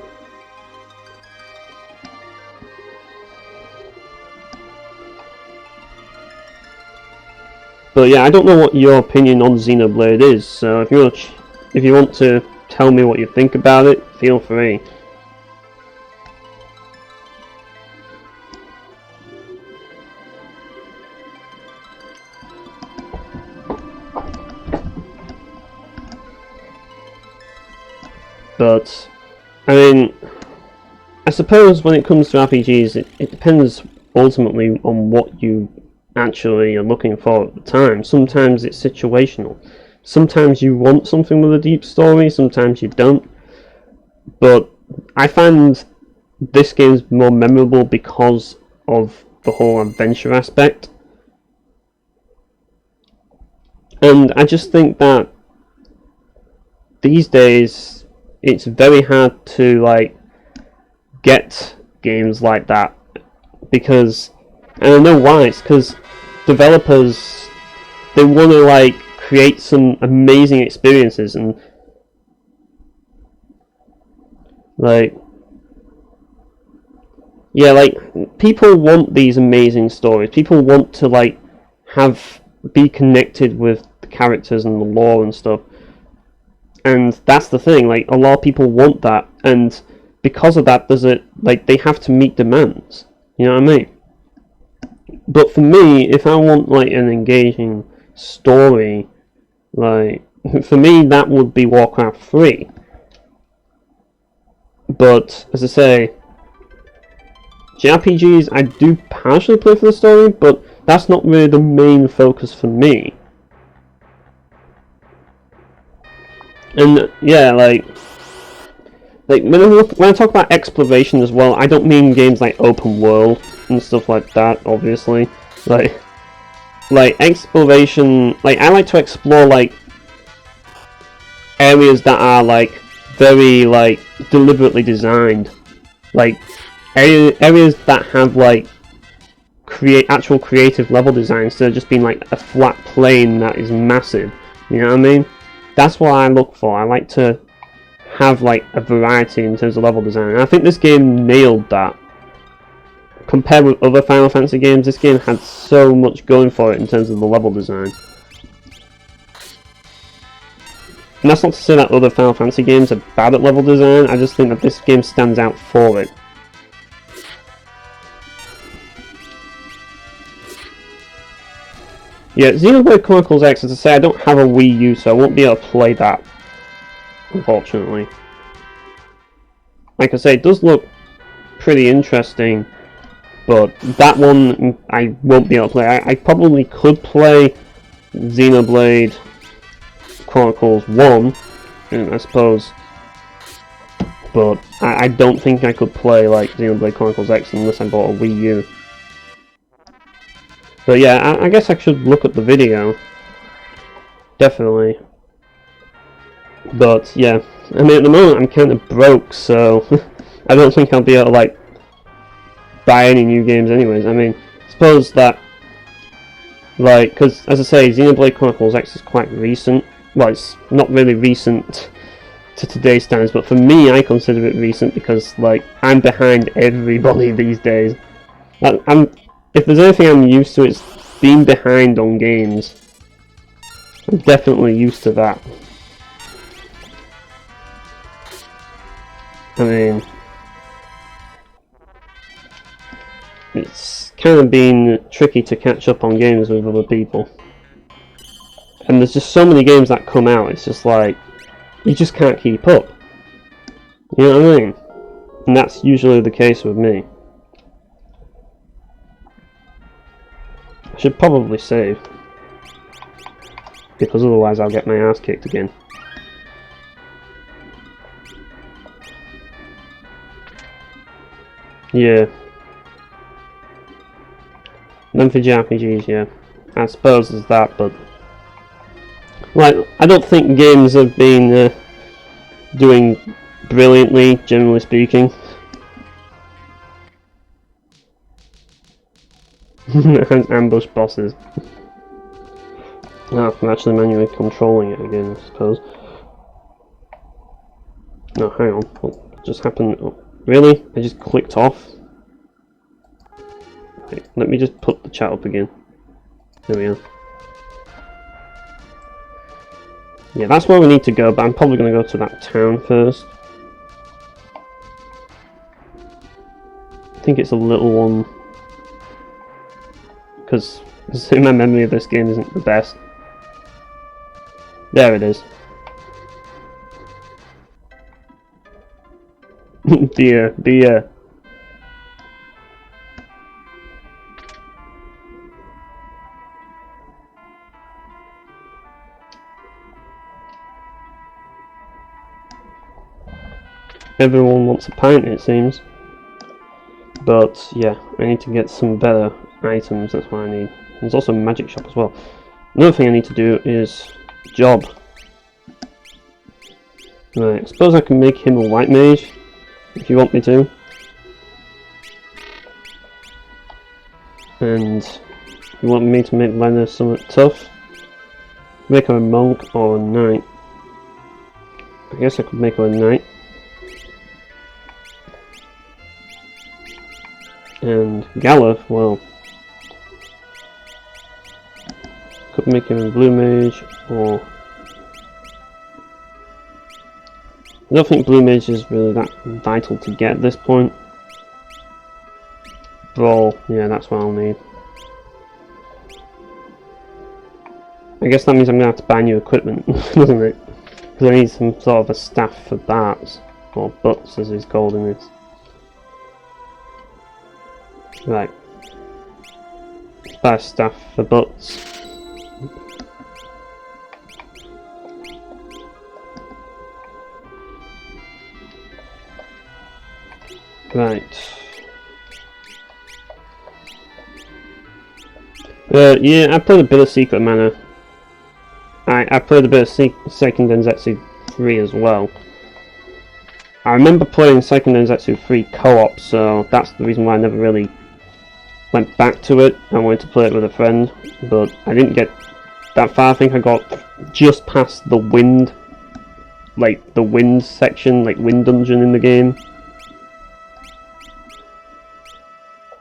But yeah, I don't know what your opinion on Xenoblade is, so if you want to tell me what you think about it, feel free. But, I mean, I suppose when it comes to RPGs, it depends ultimately on what you actually are looking for at the time. Sometimes it's situational. Sometimes you want something with a deep story, sometimes you don't. But I find this game's more memorable because of the whole adventure aspect. And I just think that these days it's very hard to like get games like that, because, and I know why, it's because developers, they want to like create some amazing experiences, and Like, yeah, like, people want these amazing stories. People want to, like, be connected with the characters and the lore and stuff. And that's the thing, like, a lot of people want that, and because of that, they have to meet demands. You know what I mean? But for me, if I want, like, an engaging story, like, for me, that would be Warcraft 3. But, as I say, JRPGs, I do partially play for the story, but that's not really the main focus for me. And, yeah, like when I talk about exploration as well, I don't mean games like open world and stuff like that, obviously. Like exploration, like, I like to explore, like, areas that are, like, very, like, deliberately designed. Like, areas that have, like, actual creative level design instead of just being, like, a flat plane that is massive. You know what I mean? That's what I look for. I like to have, like, a variety in terms of level design. And I think this game nailed that. Compared with other Final Fantasy games, this game had so much going for it in terms of the level design. And that's not to say that other Final Fantasy games are bad at level design, I just think that this game stands out for it. Yeah, Xenoblade Chronicles X, as I say, I don't have a Wii U, so I won't be able to play that, unfortunately. Like I say, it does look pretty interesting, but that one I won't be able to play. I probably could play Xenoblade Chronicles 1, I suppose, but I don't think I could play, like, Xenoblade Chronicles X unless I bought a Wii U. But yeah, I guess I should look at the video. Definitely. But yeah, I mean, at the moment I'm kind of broke, so I don't think I'll be able to, like, buy any new games anyways. I mean, suppose that, like, because, as I say, Xenoblade Chronicles X is quite recent. Well, it's not really recent to today's standards, but for me, I consider it recent because, like, I'm behind everybody these days. If there's anything I'm used to, it's being behind on games. I'm definitely used to that. I mean, it's kind of been tricky to catch up on games with other people. And there's just so many games that come out, it's just like, you just can't keep up. You know what I mean? And that's usually the case with me. I should probably save, because otherwise I'll get my ass kicked again. Yeah. Then for JRPGs, yeah. I suppose there's that, but, like, I don't think games have been doing brilliantly, generally speaking. Ambush bosses. I'm actually manually controlling it again, I suppose. No, hang on. What just happened? Oh, really? I just clicked off? Wait, let me just put the chat up again. There we are. Yeah, that's where we need to go, but I'm probably going to go to that town first. I think it's a little one, because my memory of this game isn't the best. There it is. Dear. Everyone wants a pint, it seems. But yeah, I need to get some better items, that's what I need. There's also a magic shop as well. Another thing I need to do is job. Right, I suppose I can make him a white mage, if you want me to. And you want me to make Lena something tough? Make her a monk or a knight. I guess I could make her a knight. And Galuf, well, could make him a blue mage, or I don't think blue mage is really that vital to get at this point. Brawl, yeah, that's what I'll need. I guess that means I'm gonna have to buy new equipment, doesn't it? Because I need some sort of a staff for bats, or butts as he's called in this. Right. Let's buy a staff for butts. Right. Yeah, I played a bit of Secret Mana. I played a bit of Second Densetsu 3 as well. I remember playing Second Densetsu 3 co-op, so that's the reason why I never really went back to it. I wanted to play it with a friend, but I didn't get that far. I think I got just past the wind, like the wind section, like wind dungeon in the game.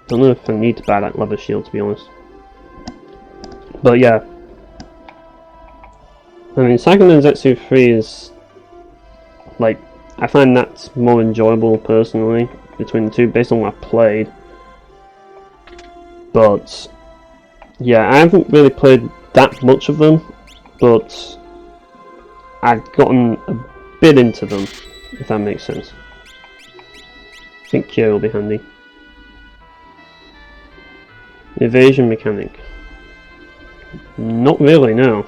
Don't know if I need to buy that leather shield, to be honest. But yeah, I mean, Second Densetsu 3 is, like, I find that's more enjoyable personally between the two, based on what I've played. But yeah, I haven't really played that much of them, but I've gotten a bit into them, if that makes sense. I think Cure will be handy. Evasion mechanic. Not really, no.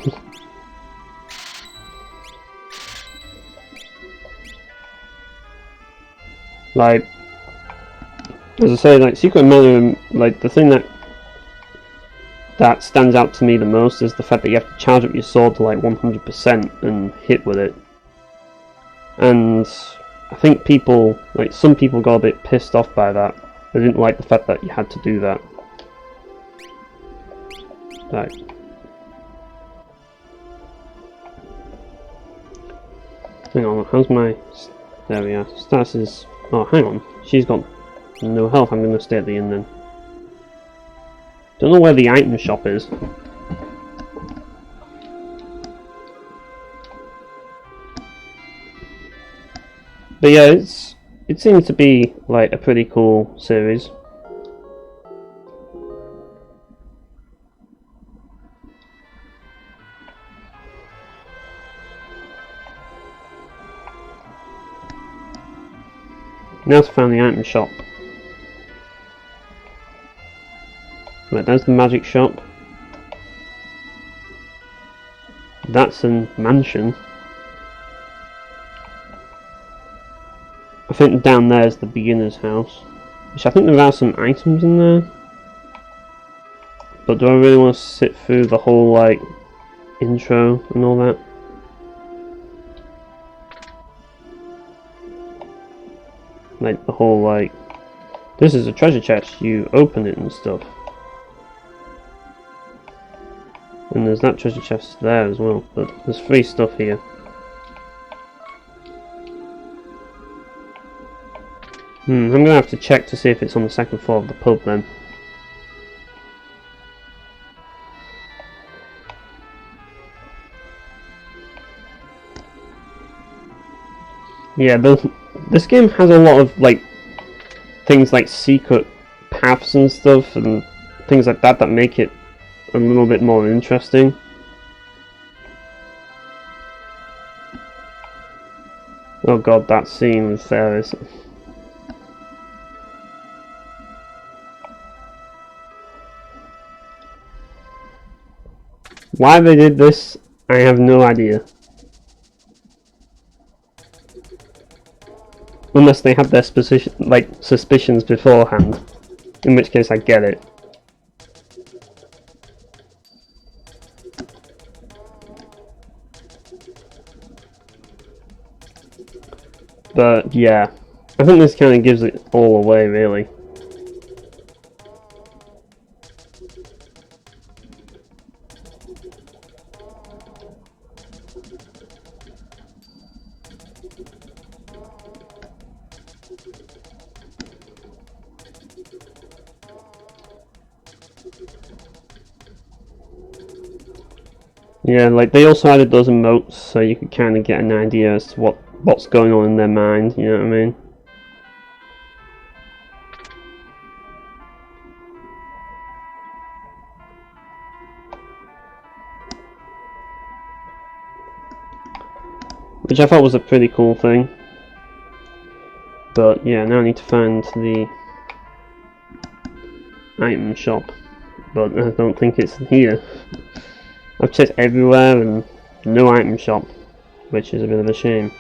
Like, as I say, like Secret Mana, like the thing that stands out to me the most is the fact that you have to charge up your sword to like 100% and hit with it. And I think people, like some people got a bit pissed off by that. They didn't like the fact that you had to do that. Right. Hang on, how's my... There we are. Status is... Oh, hang on. She's got no health. I'm going to stay at the inn then. Don't know where the item shop is. But yeah, it seems to be like a pretty cool series. Now to find the item shop. Right, there's the magic shop. That's a mansion. I think down there is the beginner's house. Which I think there are some items in there. But do I really want to sit through the whole, like, intro and all that? Like, the whole, like, this is a treasure chest, you open it and stuff. And there's that treasure chest there as well, but there's free stuff here. I'm gonna have to check to see if it's on the second floor of the pub then. Yeah, this game has a lot of like things like secret paths and stuff and things like that that make it a little bit more interesting. Oh god, that scene with Ferris. Why they did this, I have no idea. Unless they had their suspicions beforehand, in which case I get it. But yeah, I think this kind of gives it all away, really. Yeah, like they also added those emotes so you could kind of get an idea as to what's going on in their mind, you know what I mean? Which I thought was a pretty cool thing. But yeah, now I need to find the item shop. But I don't think it's here. I've checked everywhere and no item shop, which is a bit of a shame.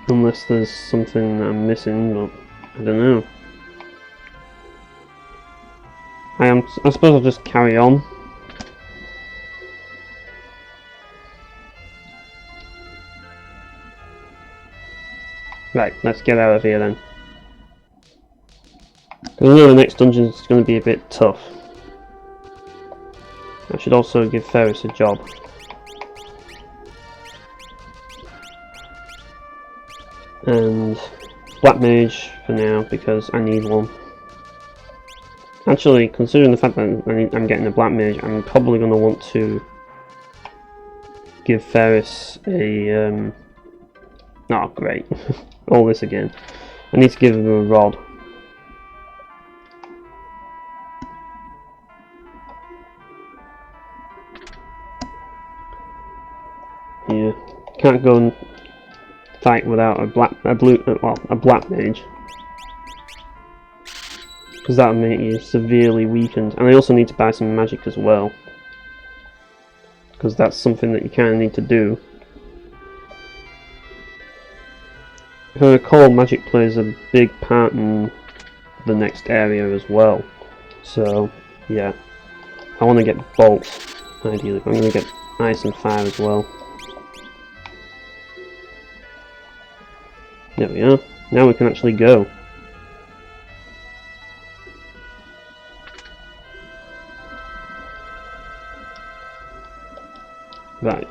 Unless there's something that I'm missing, but I don't know. I suppose I'll just carry on. Right, let's get out of here then. Because I know the next dungeon is going to be a bit tough. I should also give Ferris a job. And Black Mage for now, because I need one. Actually, considering the fact that I'm getting a Black Mage, I'm probably going to want to give Ferris a... Oh, great. All this again. I need to give him a rod. Yeah, can't go and fight without a black mage, because that would make you severely weakened. And I also need to buy some magic as well, because that's something that you kind of need to do. If I recall, magic plays a big part in the next area as well. So yeah, I want to get bolts ideally. I'm going to get ice and fire as well. There we are. Now we can actually go. Right.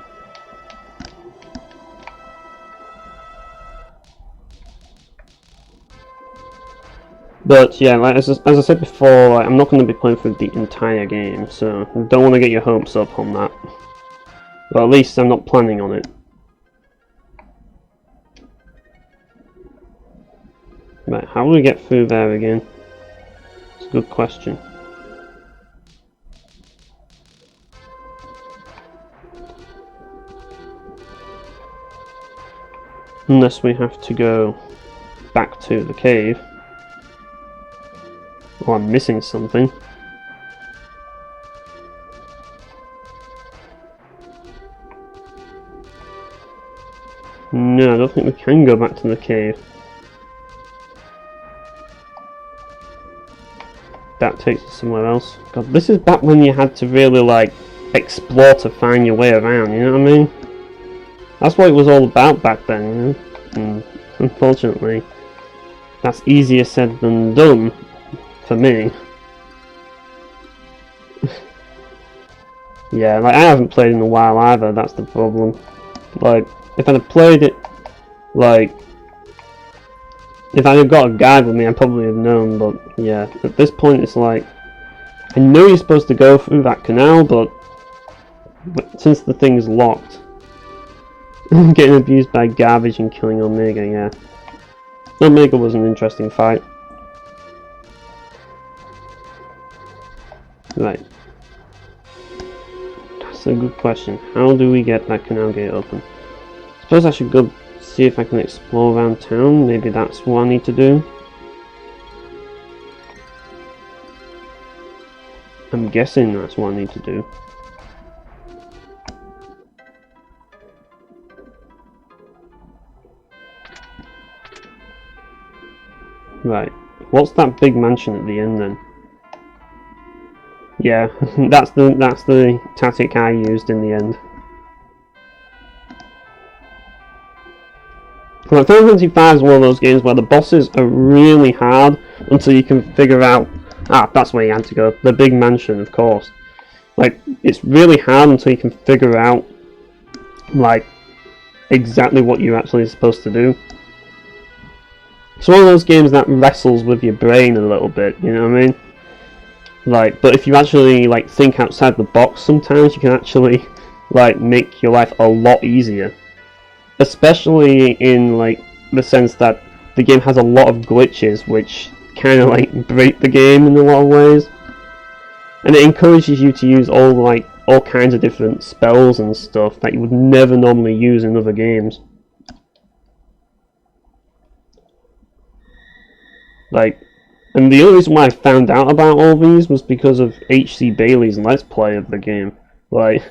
But yeah, like, as I said before, like, I'm not going to be playing through the entire game, so don't want to get your hopes up on that. But at least I'm not planning on it. Right, how do we get through there again? It's a good question. Unless we have to go back to the cave. Or I'm missing something. No, I don't think we can go back to the cave. That takes us somewhere else. God, this is back when you had to really, like, explore to find your way around, you know what I mean? That's what it was all about back then, you know? And unfortunately, that's easier said than done for me. Yeah, like, I haven't played in a while either, that's the problem. Like, if I'd have played it, like, if I had got a guide with me, I probably have known, but yeah, at this point it's like, I know you're supposed to go through that canal, but since the thing's locked, I'm getting abused by garbage and killing Omega, yeah. Omega was an interesting fight. Right. That's a good question. How do we get that canal gate open? I suppose I should go see if I can explore around town. Maybe that's what I need to do. I'm guessing that's what I need to do. Right. What's that big mansion at the end then? Yeah, that's the tactic I used in the end. Like, Final Fantasy V is one of those games where the bosses are really hard until you can figure out... Ah, that's where you had to go. The big mansion, of course. Like, it's really hard until you can figure out, like, exactly what you're actually supposed to do. It's one of those games that wrestles with your brain a little bit, you know what I mean? Like, but if you actually like think outside the box, sometimes you can actually like make your life a lot easier. Especially in like the sense that the game has a lot of glitches, which kind of like break the game in a lot of ways, and it encourages you to use all kinds of different spells and stuff that you would never normally use in other games. Like, and the only reason why I found out about all these was because of H.C. Bailey's Let's Play of the game. Like,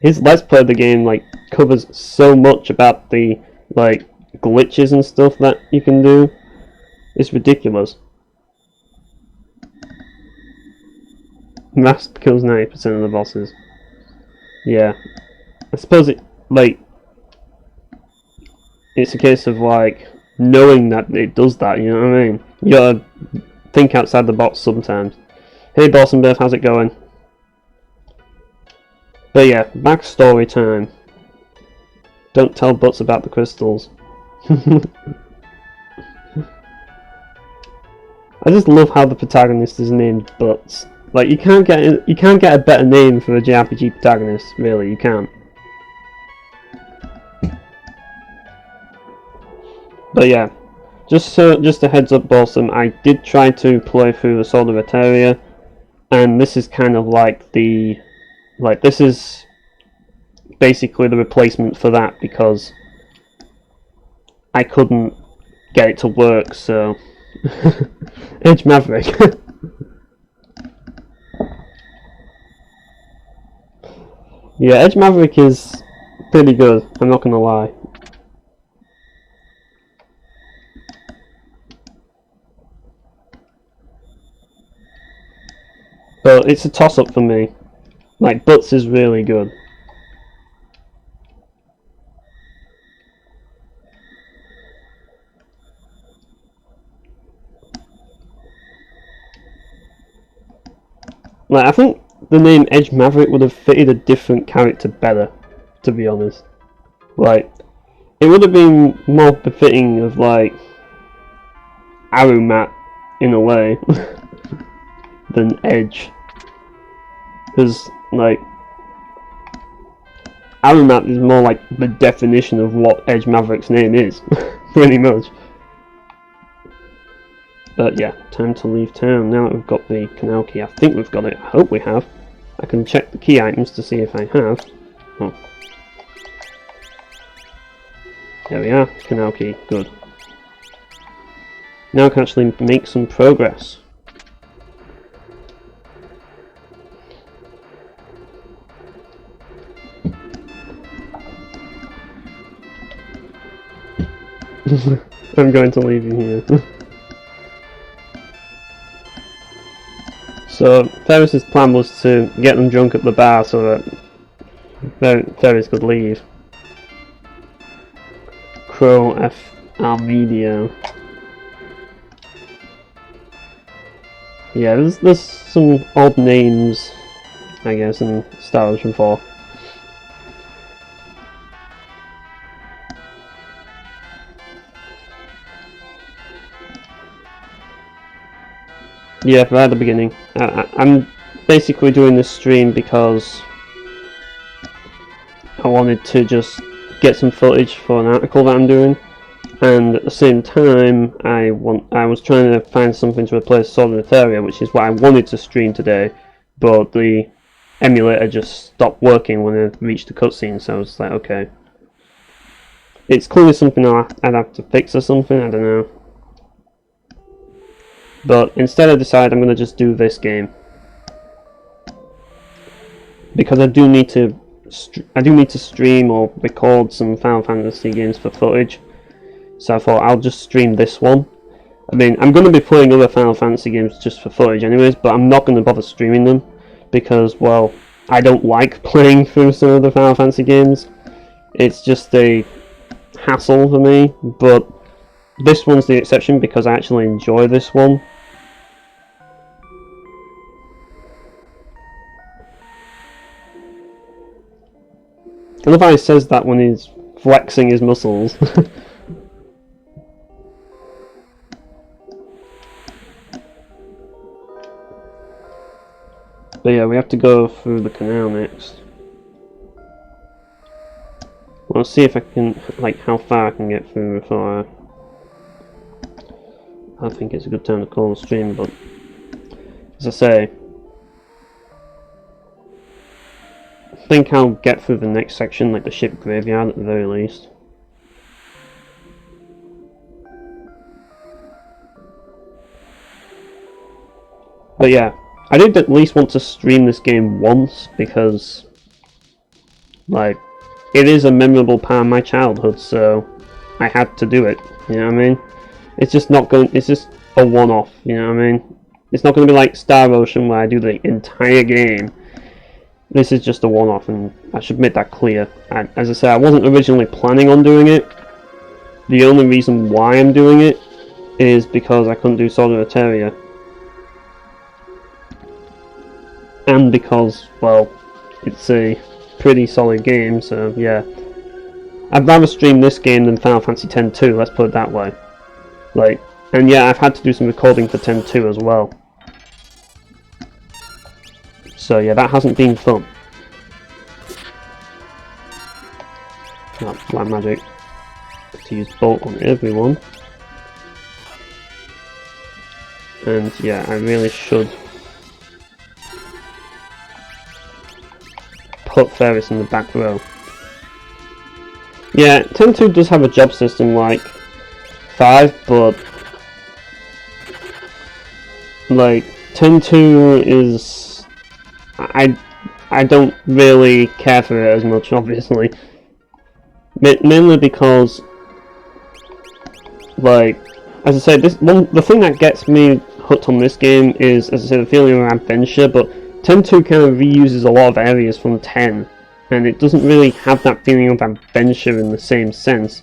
his Let's Play of the game like covers so much about the like glitches and stuff that you can do. It's ridiculous. Mask kills 90% of the bosses. Yeah, I suppose it's a case of like knowing that it does that. You know what I mean? You gotta think outside the box sometimes. Hey, Boss and Biff, how's it going? But yeah, backstory time. Don't tell Butts about the crystals. I just love how the protagonist is named Butts. Like, you can't get a better name for a JRPG protagonist, really. You can't. But yeah, just a heads up, Balsam. I did try to play through the Sword of Etheria, and this is kind of like this is basically the replacement for that because I couldn't get it to work. So, Edge Maverick. Yeah, Edge Maverick is pretty good, I'm not gonna lie. But it's a toss-up for me. Like, Butts is really good. Like, I think the name Edge Maverick would have fitted a different character better, to be honest. Like, it would have been more befitting of, like, Arumat, in a way, than Edge. Because, like, Arumat is more like the definition of what Edge Maverick's name is, pretty much. But yeah, time to leave town. Now that we've got the canal key, I think we've got it. I hope we have. I can check the key items to see if I have. Oh. There we are, canal key, good. Now I can actually make some progress. I'm going to leave you here. So, Ferris's plan was to get them drunk at the bar so that Ferris could leave. Crow F. Media. Yeah, there's some odd names, I guess, in Star Ocean 4. Yeah, right at the beginning. I'm basically doing this stream because I wanted to just get some footage for an article that I'm doing, and at the same time I was trying to find something to replace Sword of Etheria, which is what I wanted to stream today, but the emulator just stopped working when I reached the cutscene, so I was like, okay. It's clearly something I'd have to fix or something, I don't know. But instead I decided I'm going to just do this game. Because I do need to stream or record some Final Fantasy games for footage. So I thought I'll just stream this one. I mean, I'm going to be playing other Final Fantasy games just for footage anyways, but I'm not going to bother streaming them. Because, well, I don't like playing through some of the Final Fantasy games. It's just a hassle for me, but this one's the exception because I actually enjoy this one. I love how he says that when he's flexing his muscles. But yeah, we have to go through the canal next. We'll see if I can, like, how far I can get through before I think it's a good time to call the stream, but as I say, I think I'll get through the next section, like the ship graveyard at the very least. But yeah, I did at least want to stream this game once because, like, it is a memorable part of my childhood, so I had to do it, you know what I mean? It's just not going, it's just a one-off, you know what I mean? It's not going to be like Star Ocean where I do the entire game. This is just a one-off, and I should make that clear. As I said, I wasn't originally planning on doing it. The only reason why I'm doing it is because I couldn't do Sword of Etheria. And because, well, it's a pretty solid game, so yeah. I'd rather stream this game than Final Fantasy X-2, let's put it that way. Like, and yeah, I've had to do some recording for X-2 as well. So yeah, that hasn't been fun. Oh, black magic. To use bolt on everyone. And yeah, I really should put Ferris in the back row. Yeah, X-2 does have a job system like 5, but like X-2 is I don't really care for it as much, obviously. Mainly because, like, as I said, the thing that gets me hooked on this game is, as I said, the feeling of adventure, but X-2 kind of reuses a lot of areas from 10, and it doesn't really have that feeling of adventure in the same sense,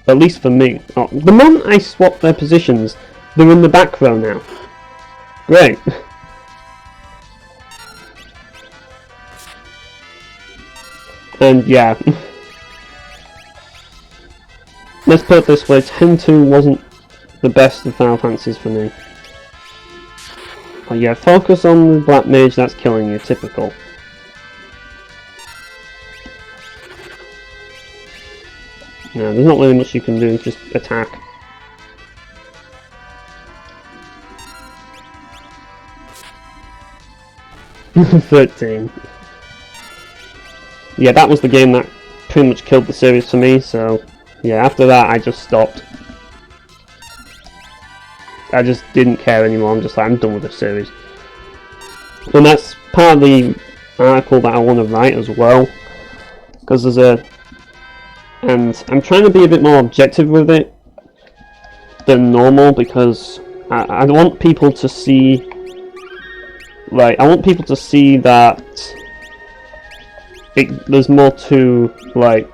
at least for me. Oh, the moment I swap their positions, they're in the back row now. Great. And yeah, let's put it this way, X-2 wasn't the best of Final Fantasies for me. But yeah, focus on the Black Mage, that's killing you, typical. No, there's not really much you can do, just attack. "13. Yeah, that was the game that pretty much killed the series for me, so yeah, after that I just stopped. I just didn't care anymore, I'm just like, I'm done with this series. And that's part of the article that I want to write as well, because there's a... and I'm trying to be a bit more objective with it than normal, because I want people to see... like, I want people to see that there's more to, like,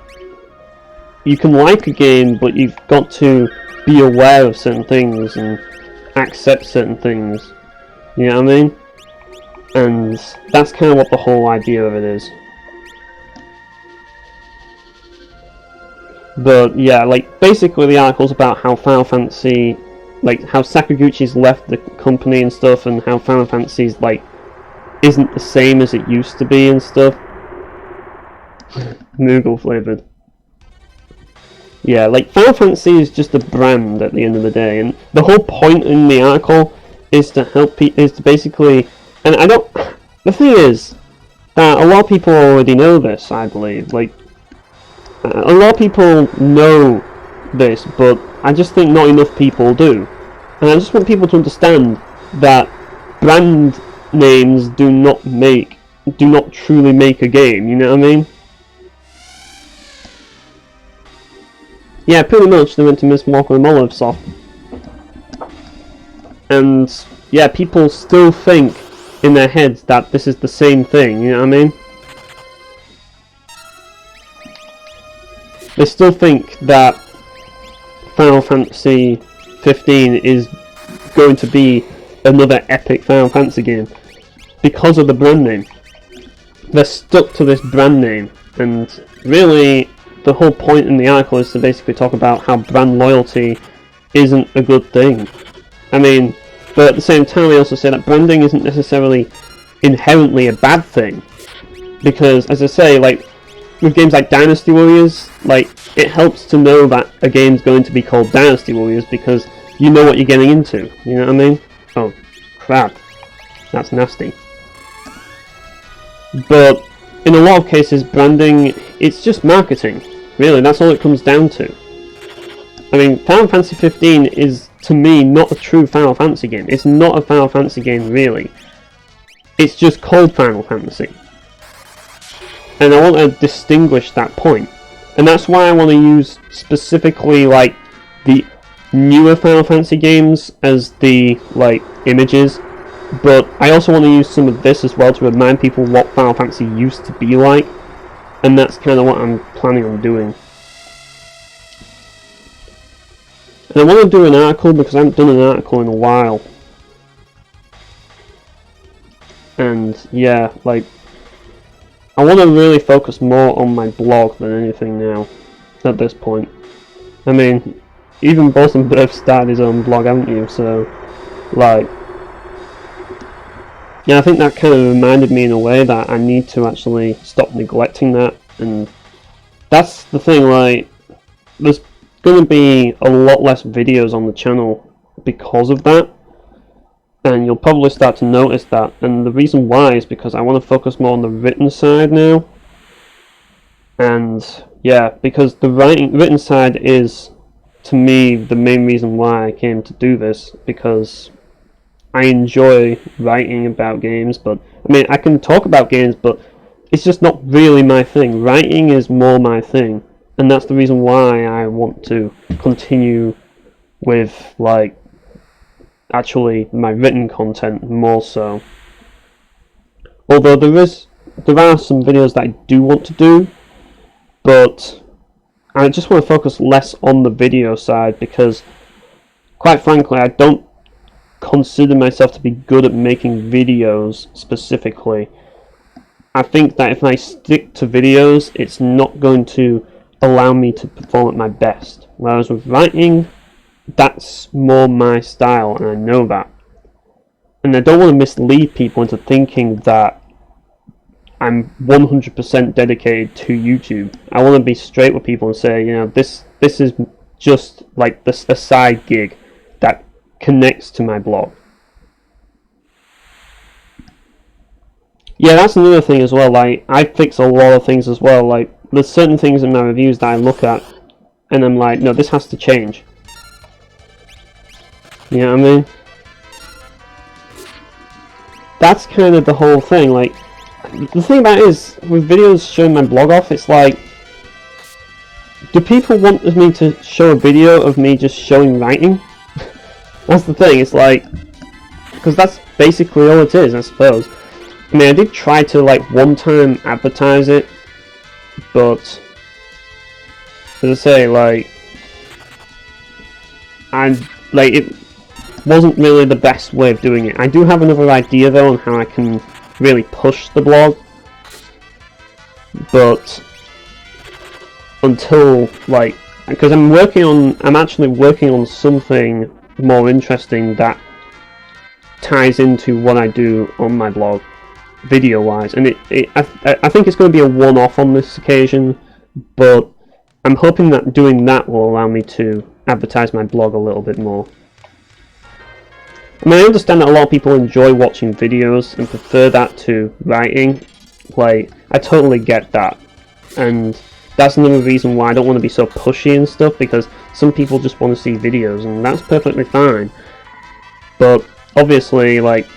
you can like a game, but you've got to be aware of certain things and accept certain things, you know what I mean? And that's kind of what the whole idea of it is. But yeah, like, basically the article's about how Final Fantasy, like, how Sakaguchi's left the company and stuff, and how Final Fantasy's, like, isn't the same as it used to be and stuff. Moogle flavored. Yeah, like, Final Fantasy is just a brand at the end of the day, and the whole point in the article is to help people, is to basically, and I don't, the thing is that a lot of people already know this, I believe, like, a lot of people know this, but I just think not enough people do, and I just want people to understand that brand names do not truly make a game, you know what I mean? Yeah, pretty much, they went to Miss Walker and Olive Soft. And, yeah, people still think in their heads that this is the same thing, you know what I mean? They still think that Final Fantasy 15 is going to be another epic Final Fantasy game because of the brand name. They're stuck to this brand name, and really the whole point in the article is to basically talk about how brand loyalty isn't a good thing. I mean, but at the same time we also say that branding isn't necessarily inherently a bad thing, because as I say, like with games like Dynasty Warriors, like it helps to know that a game's going to be called Dynasty Warriors because you know what you're getting into. You know what I mean? Oh, crap. That's nasty. But in a lot of cases, branding, it's just marketing. Really, that's all it comes down to. I mean, Final Fantasy 15 is, to me, not a true Final Fantasy game. It's not a Final Fantasy game, really. It's just called Final Fantasy. And I want to distinguish that point. And that's why I want to use specifically, like, the newer Final Fantasy games as the, like, images. But I also want to use some of this as well to remind people what Final Fantasy used to be like. And that's kind of what I'm planning on doing. And I want to do an article because I haven't done an article in a while. And yeah, like, I want to really focus more on my blog than anything now, at this point. I mean, even Bosenberg started his own blog, haven't you? So, like, yeah, I think that kind of reminded me in a way that I need to actually stop neglecting that. And that's the thing, like, there's going to be a lot less videos on the channel because of that. And you'll probably start to notice that. And the reason why is because I want to focus more on the written side now. And yeah, because the written side is, to me, the main reason why I came to do this. Because I enjoy writing about games, but I mean, I can talk about games, but it's just not really my thing. Writing is more my thing, and that's the reason why I want to continue with, like, actually my written content more so. Although there are some videos that I do want to do, but I just want to focus less on the video side because, quite frankly, I don't consider myself to be good at making videos specifically. I think that if I stick to videos, it's not going to allow me to perform at my best. Whereas with writing, that's more my style, and I know that. And I don't want to mislead people into thinking that I'm 100% dedicated to YouTube. I want to be straight with people and say, you know, this is just like a side gig that connects to my blog. Yeah, that's another thing as well. Like, I fix a lot of things as well. Like, there's certain things in my reviews that I look at and I'm like, no, this has to change. You know what I mean? That's kind of the whole thing. Like, the thing about it is, with videos showing my blog off, it's like, do people want me to show a video of me just showing writing? That's the thing, it's like, because that's basically all it is, I suppose. I mean, I did try to, like, one time advertise it, but, as I say, like, it wasn't really the best way of doing it. I do have another idea, though, on how I can really push the blog, but until, like, because I'm actually working on something more interesting that ties into what I do on my blog, video-wise, and I think it's going to be a one-off on this occasion, but I'm hoping that doing that will allow me to advertise my blog a little bit more. I mean, I understand that a lot of people enjoy watching videos and prefer that to writing. Like, I totally get that, and that's another reason why I don't want to be so pushy and stuff, because some people just want to see videos, and that's perfectly fine. But obviously, like,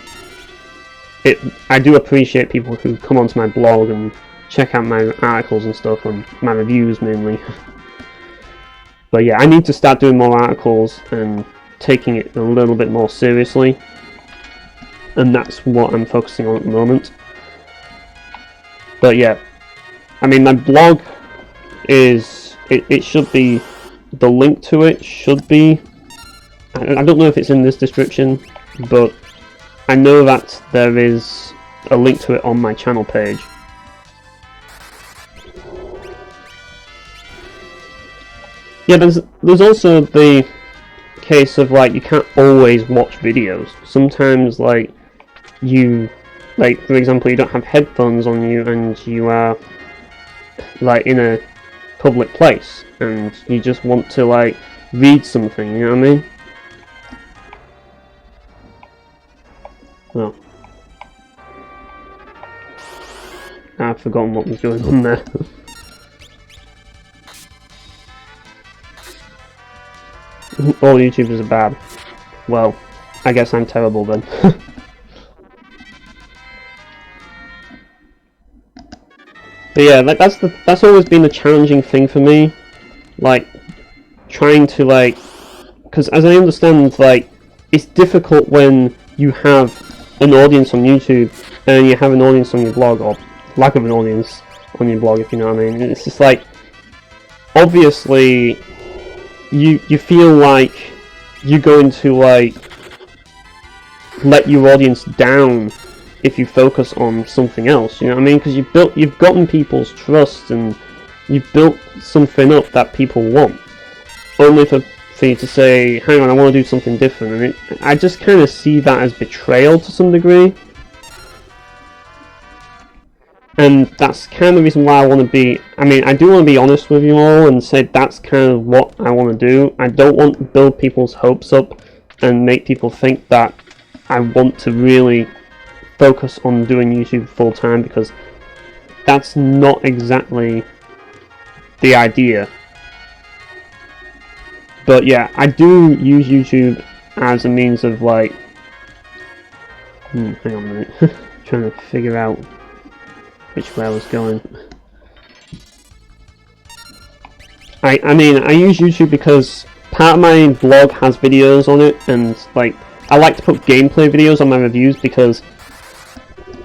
I do appreciate people who come onto my blog and check out my articles and stuff, and my reviews mainly. But yeah, I need to start doing more articles and taking it a little bit more seriously, and that's what I'm focusing on at the moment. But yeah, I mean, my blog is, it should be, the link to it should be, I don't know if it's in this description, but I know that there is a link to it on my channel page. Yeah, there's also the case of, like, you can't always watch videos. Sometimes, like, you like, for example, you don't have headphones on you and you are, like, in a public place and you just want to, like, read something, you know what I mean? Oh. I've forgotten what was going on there. All YouTubers are bad. Well, I guess I'm terrible then. But yeah, like that's always been the challenging thing for me, like trying to like, because as I understand, like it's difficult when you have an audience on YouTube and you have an audience on your blog, or lack of an audience on your blog, if you know what I mean. It's just like, obviously, you feel like you're going to like let your audience down if you focus on something else, you know what I mean? Because you've gotten people's trust and you've built something up that people want, only for you to say, hang on, I want to do something different. And I just kind of see that as betrayal to some degree. And that's kind of the reason why I want to be, I mean, I do want to be honest with you all and say that's kind of what I want to do. I don't want to build people's hopes up and make people think that I want to really focus on doing YouTube full time, because that's not exactly the idea. But yeah, I do use YouTube as a means of like, hang on a minute, trying to figure out which way I was going. I mean, I use YouTube because part of my blog has videos on it, and like I like to put gameplay videos on my reviews because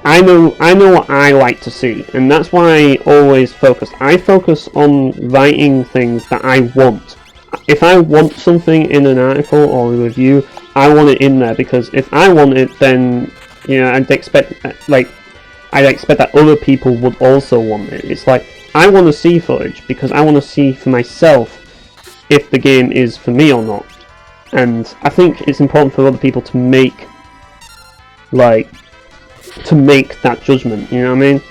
I know what I like to see, and that's why I always focus. I focus on writing things that I want. If I want something in an article or a review, I want it in there, because if I want it, then you know I'd expect that other people would also want it. It's like, I want to see footage because I want to see for myself if the game is for me or not. And I think it's important for other people to make that judgment, you know what I mean?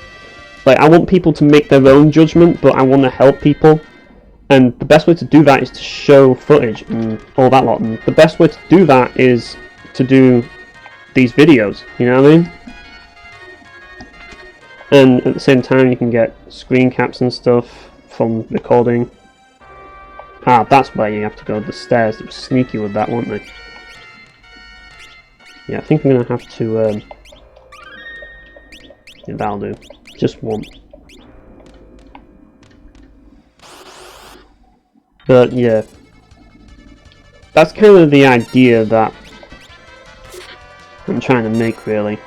Like, I want people to make their own judgment, but I want to help people. And the best way to do that is to show footage and all that lot. And the best way to do that is to do these videos, you know what I mean? And at the same time, you can get screen caps and stuff from recording. Ah, that's where you have to go, the stairs. It was sneaky with that, weren't they? Yeah, I think I'm going to have to... yeah, that'll do. Just one. But yeah, that's kind of the idea that I'm trying to make, really.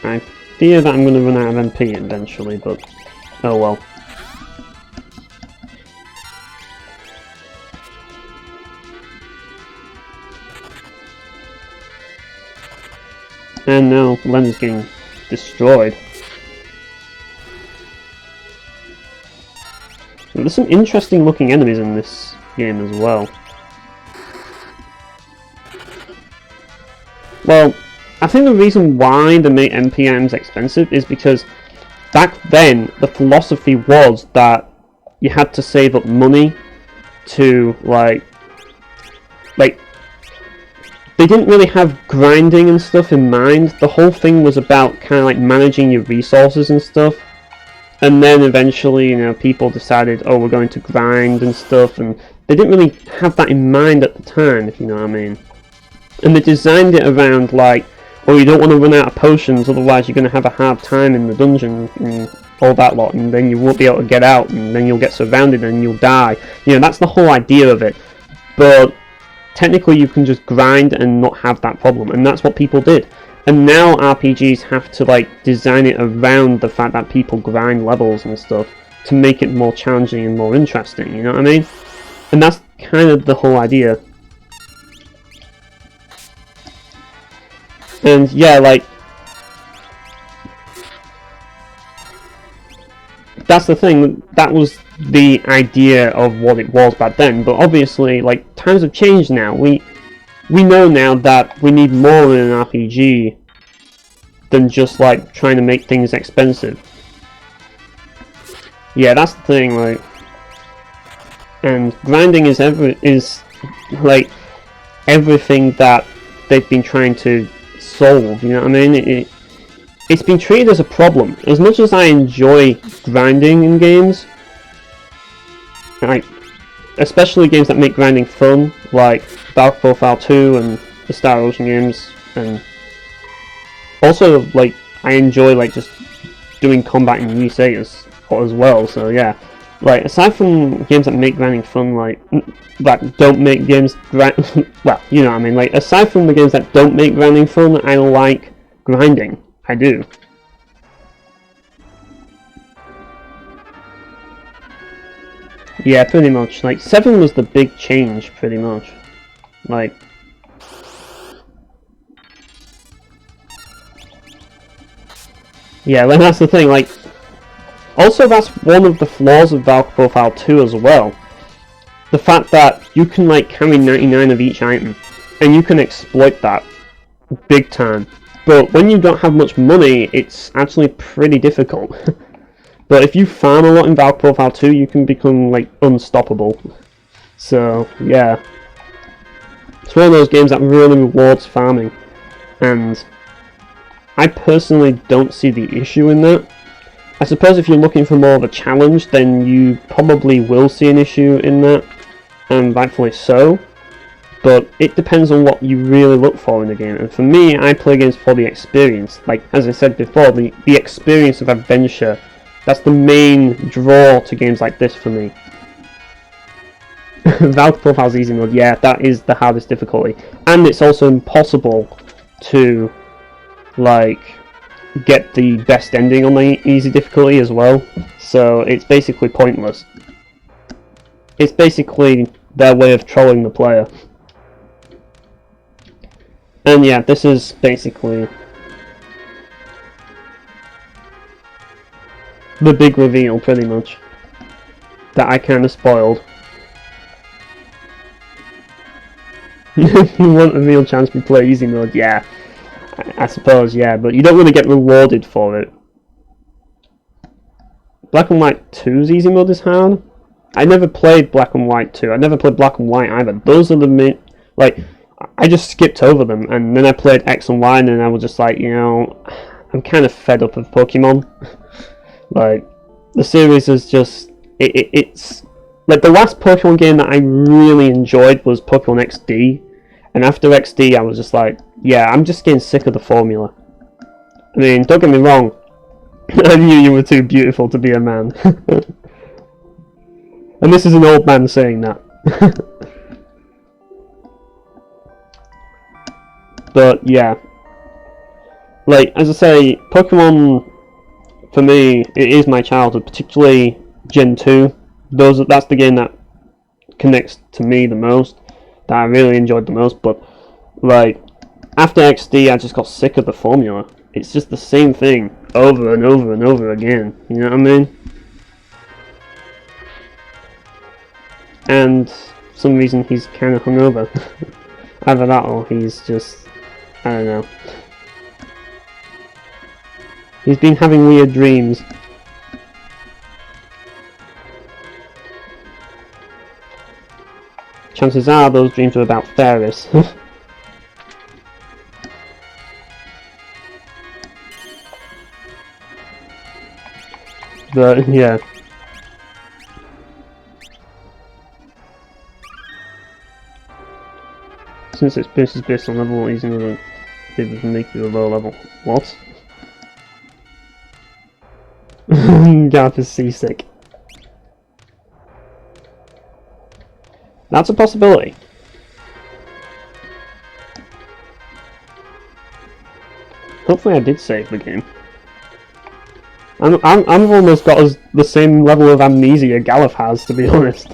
I fear that I'm going to run out of MP eventually, but oh well. And now Len's getting destroyed. There's some interesting looking enemies in this game as well. Well, I think the reason why they make MP items expensive is because back then the philosophy was that you had to save up money to like they didn't really have grinding and stuff in mind. The whole thing was about kind of like managing your resources and stuff. And then eventually, you know, people decided, oh, we're going to grind and stuff, and they didn't really have that in mind at the time, if you know what I mean. And they designed it around like, oh, you don't want to run out of potions, otherwise you're going to have a hard time in the dungeon and all that lot, and then you won't be able to get out, and then you'll get surrounded and you'll die. You know, that's the whole idea of it. But technically you can just grind and not have that problem, and that's what people did. And now RPGs have to like design it around the fact that people grind levels and stuff to make it more challenging and more interesting, you know what I mean? And that's kind of the whole idea. And yeah, like, that's the thing, that was the idea of what it was back then, but obviously, like, times have changed now. We know now that we need more in an RPG than just like trying to make things expensive. Yeah, that's the thing, like, and grinding is like everything that they've been trying to solve. You know what I mean? It's been treated as a problem. As much as I enjoy grinding in games, like especially games that make grinding fun, like Valve Profile 2 and the Star Ocean games, and also like I enjoy like just doing combat in UC as well. So yeah, like aside from games that make grinding fun, like that don't make games well, you know what I mean. Like aside from the games that don't make grinding fun, I like grinding. I do. Yeah, pretty much. Like 7 was the big change, pretty much. Like. Yeah, like that's the thing. Like. Also, that's one of the flaws of Valve Profile 2 as well. The fact that you can like carry 99 of each item, and you can exploit that big time. But when you don't have much money, it's actually pretty difficult. But if you farm a lot in Valve Profile 2, you can become like unstoppable. So yeah, it's one of those games that really rewards farming, and I personally don't see the issue in that. I suppose if you're looking for more of a challenge, then you probably will see an issue in that, and rightfully so. But it depends on what you really look for in the game. And for me, I play games for the experience. Like, as I said before, the experience of adventure. That's the main draw to games like this for me. Valve Profile's easy mode, yeah, that is the hardest difficulty. And it's also impossible to, like, get the best ending on the easy difficulty as well. So it's basically pointless. It's basically their way of trolling the player. And yeah, this is basically the big reveal, pretty much, that I kind of spoiled. You want a real chance to play easy mode? Yeah, I suppose, yeah, but you don't really get rewarded for it. Black and White 2's easy mode is hard. I never played Black and White 2. I never played Black and White either. Those are the main, like, I just skipped over them, and then I played X and Y, and then I was just like, you know, I'm kind of fed up of Pokemon. Like, the series is just, it's, like, the last Pokemon game that I really enjoyed was Pokemon XD, and after XD I was just like, yeah, I'm just getting sick of the formula. I mean, don't get me wrong, I knew you were too beautiful to be a man. And this is an old man saying that. But yeah, like, as I say, Pokemon, for me, it is my childhood, particularly Gen 2. That's the game that connects to me the most, that I really enjoyed the most. But like, after XD, I just got sick of the formula. It's just the same thing over and over and over again, you know what I mean? And for some reason he's kind of hungover. Either that or he's just, I don't know. He's been having weird dreams. Chances are those dreams are about fairies. But yeah. Since its base is based on level, using the it would make you a low level. What? Garth is seasick. That's a possibility. Hopefully I did save the game. I've almost got the same level of amnesia Galuf has, to be honest.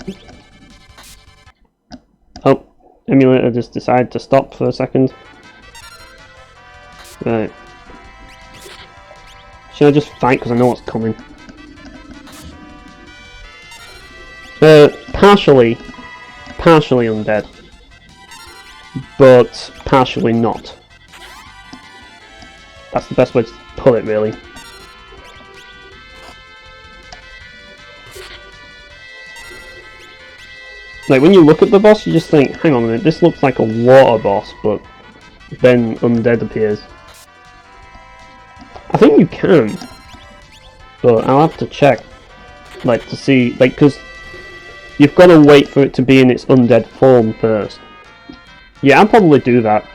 Oh, emulator just decided to stop for a second. Right. Should I just fight because I know what's coming? Partially undead. but partially not. That's the best way to put it, really. Like, when you look at the boss, you just think, hang on a minute, this looks like a water boss, but then undead appears. I think you can, but I'll have to check, like, to see, like, because you've got to wait for it to be in its undead form first. Yeah, I'll probably do that.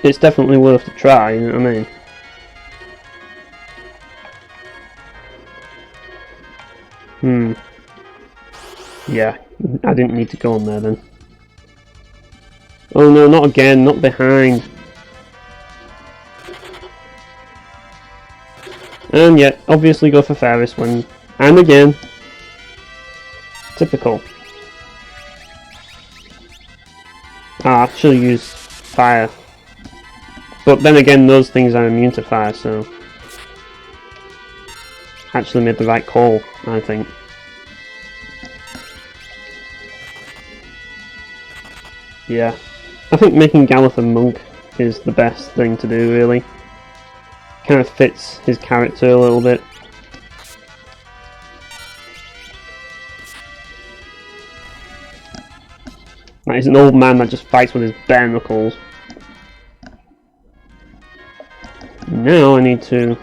It's definitely worth a try, you know what I mean? Yeah, I didn't need to go on there then. Oh no, not again, not behind. And yet, obviously go for Ferris when... And again. Typical. Ah, I should have used fire. But then again, those things are immune to fire, so... Actually made the right call, I think. Yeah. I think making Galuf a monk is the best thing to do, really. Kind of fits his character a little bit. Like, he's an old man that just fights with his bare knuckles. Now I need to...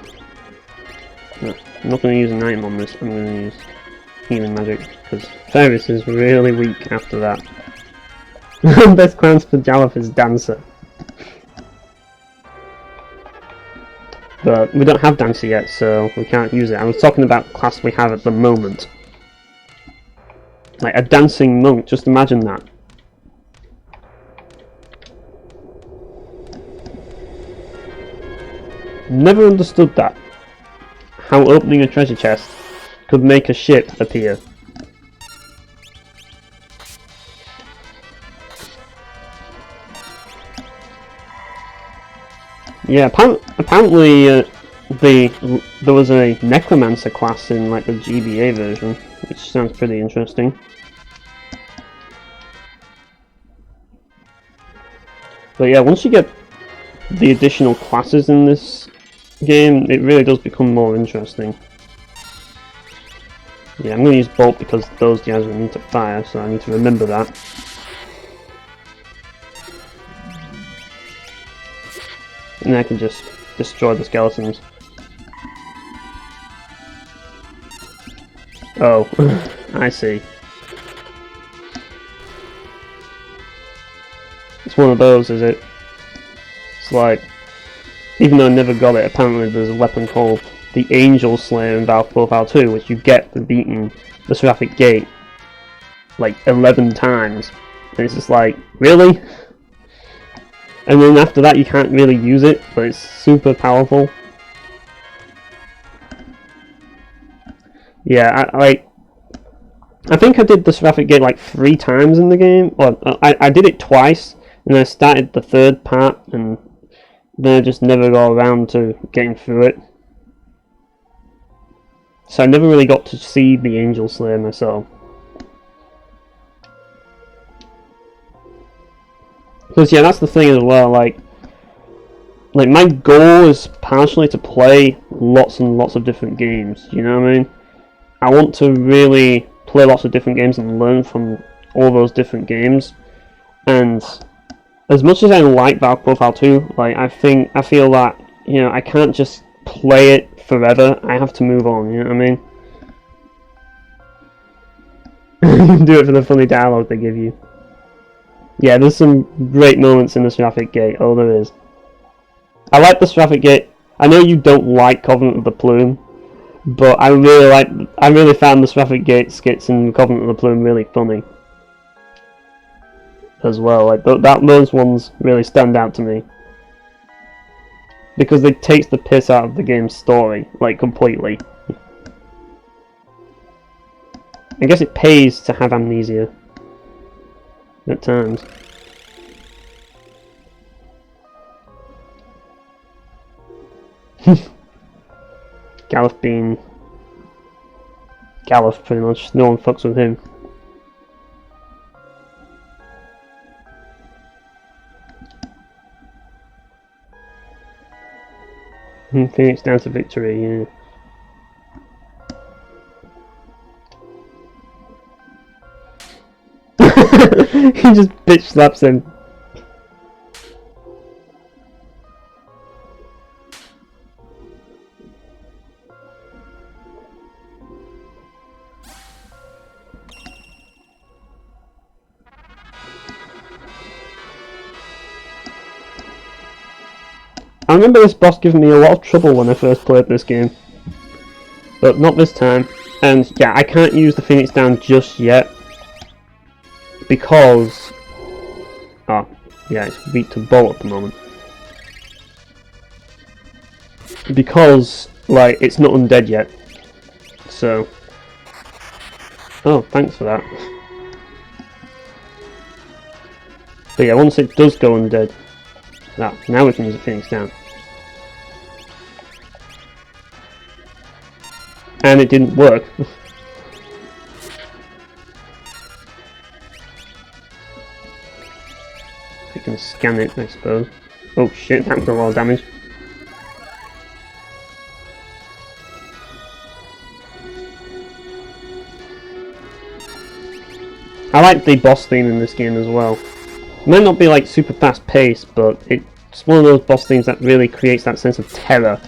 No, I'm not going to use an item on this, I'm going to use healing magic, because Ferris is really weak after that. Best class for Galuf is Dancer. But we don't have Dancer yet, so we can't use it. I was talking about the class we have at the moment. Like a dancing monk, just imagine that. Never understood that. How opening a treasure chest could make a ship appear. Yeah, apparently there was a necromancer class in like the GBA version, which sounds pretty interesting. But yeah, once you get the additional classes in this game, it really does become more interesting. Yeah, I'm going to use Bolt because those guys will need to fire, so I need to remember that. And then I can just destroy the skeletons. Oh, I see. It's one of those, is it? It's like, even though I never got it, apparently there's a weapon called the Angel Slayer in Valve Profile 2, which you get for beating the Seraphic Gate like 11 times. And it's just like, really? And then after that you can't really use it, but it's super powerful. Yeah, I think I did the Seraphic Gate like 3 times in the game. Well, I did it twice, and I started the third part, and then I just never got around to getting through it. So I never really got to see the Angel Slayer myself. Because yeah, that's the thing as well, like my goal is partially to play lots and lots of different games, you know what I mean? I want to really play lots of different games and learn from all those different games. And as much as I like Valve Profile 2, like I feel that, you know, I can't just play it forever, I have to move on, you know what I mean? Do it for the funny dialogue they give you. Yeah, there's some great moments in the Seraphic Gate. Oh, there is. I like the Seraphic Gate. I know you don't like Covenant of the Plume, but I really found the Seraphic Gate skits in Covenant of the Plume really funny as well. Like those ones really stand out to me because they take the piss out of the game's story, like completely. I guess it pays to have amnesia at times. Galuf being Galuf, pretty much. No one fucks with him. Phoenix down to victory, yeah. He just bitch slaps him. I remember this boss giving me a lot of trouble when I first played this game, but not this time. And yeah, I can't use the Phoenix down just yet because, oh yeah, it's weak to bolt at the moment. Because like it's not undead yet, so. Oh, thanks for that. But yeah, once it does go undead, now we can use the Phoenix down. And it didn't work. I can scan it, I suppose. Oh shit, that was a lot of damage. I like the boss theme in this game as well. It might not be like super fast paced, but it's one of those boss themes that really creates that sense of terror.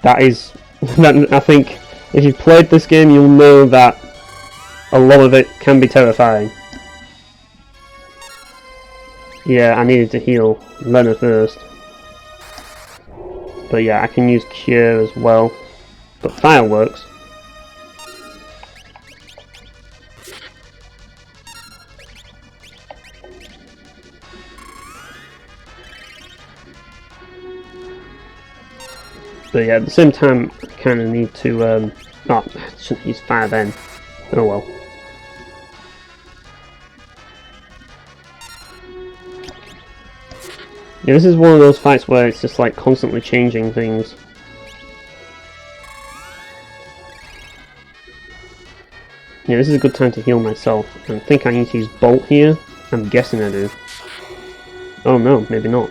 That is, I think, if you've played this game, you'll know that a lot of it can be terrifying. Yeah, I needed to heal Lena first. But yeah, I can use Cure as well. But Fireworks. But yeah, at the same time, I kind of need to, oh, I shouldn't use fire then. Oh well. Yeah, this is one of those fights where it's just like constantly changing things. Yeah, this is a good time to heal myself. I think I need to use Bolt here. I'm guessing I do. Oh no, maybe not.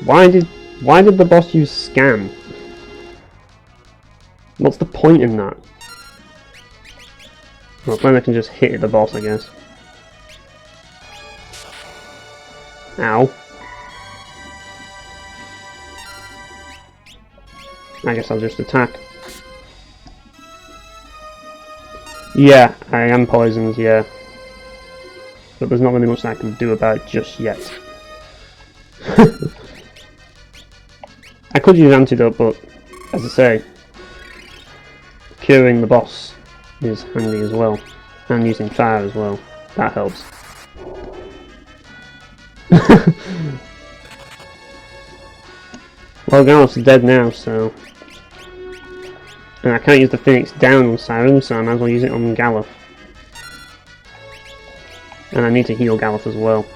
Why did the boss use Scan? What's the point in that? Well, then I can just hit the boss, I guess. Ow. I guess I'll just attack. Yeah, I am poisoned, yeah. But there's not really much I can do about it just yet. I could use Antidote, but as I say, curing the boss is handy as well. And using fire as well. That helps. Well, Galloff's dead now, so. And I can't use the Phoenix down on Siren, so I might as well use it on Galloff. And I need to heal Galloff as well.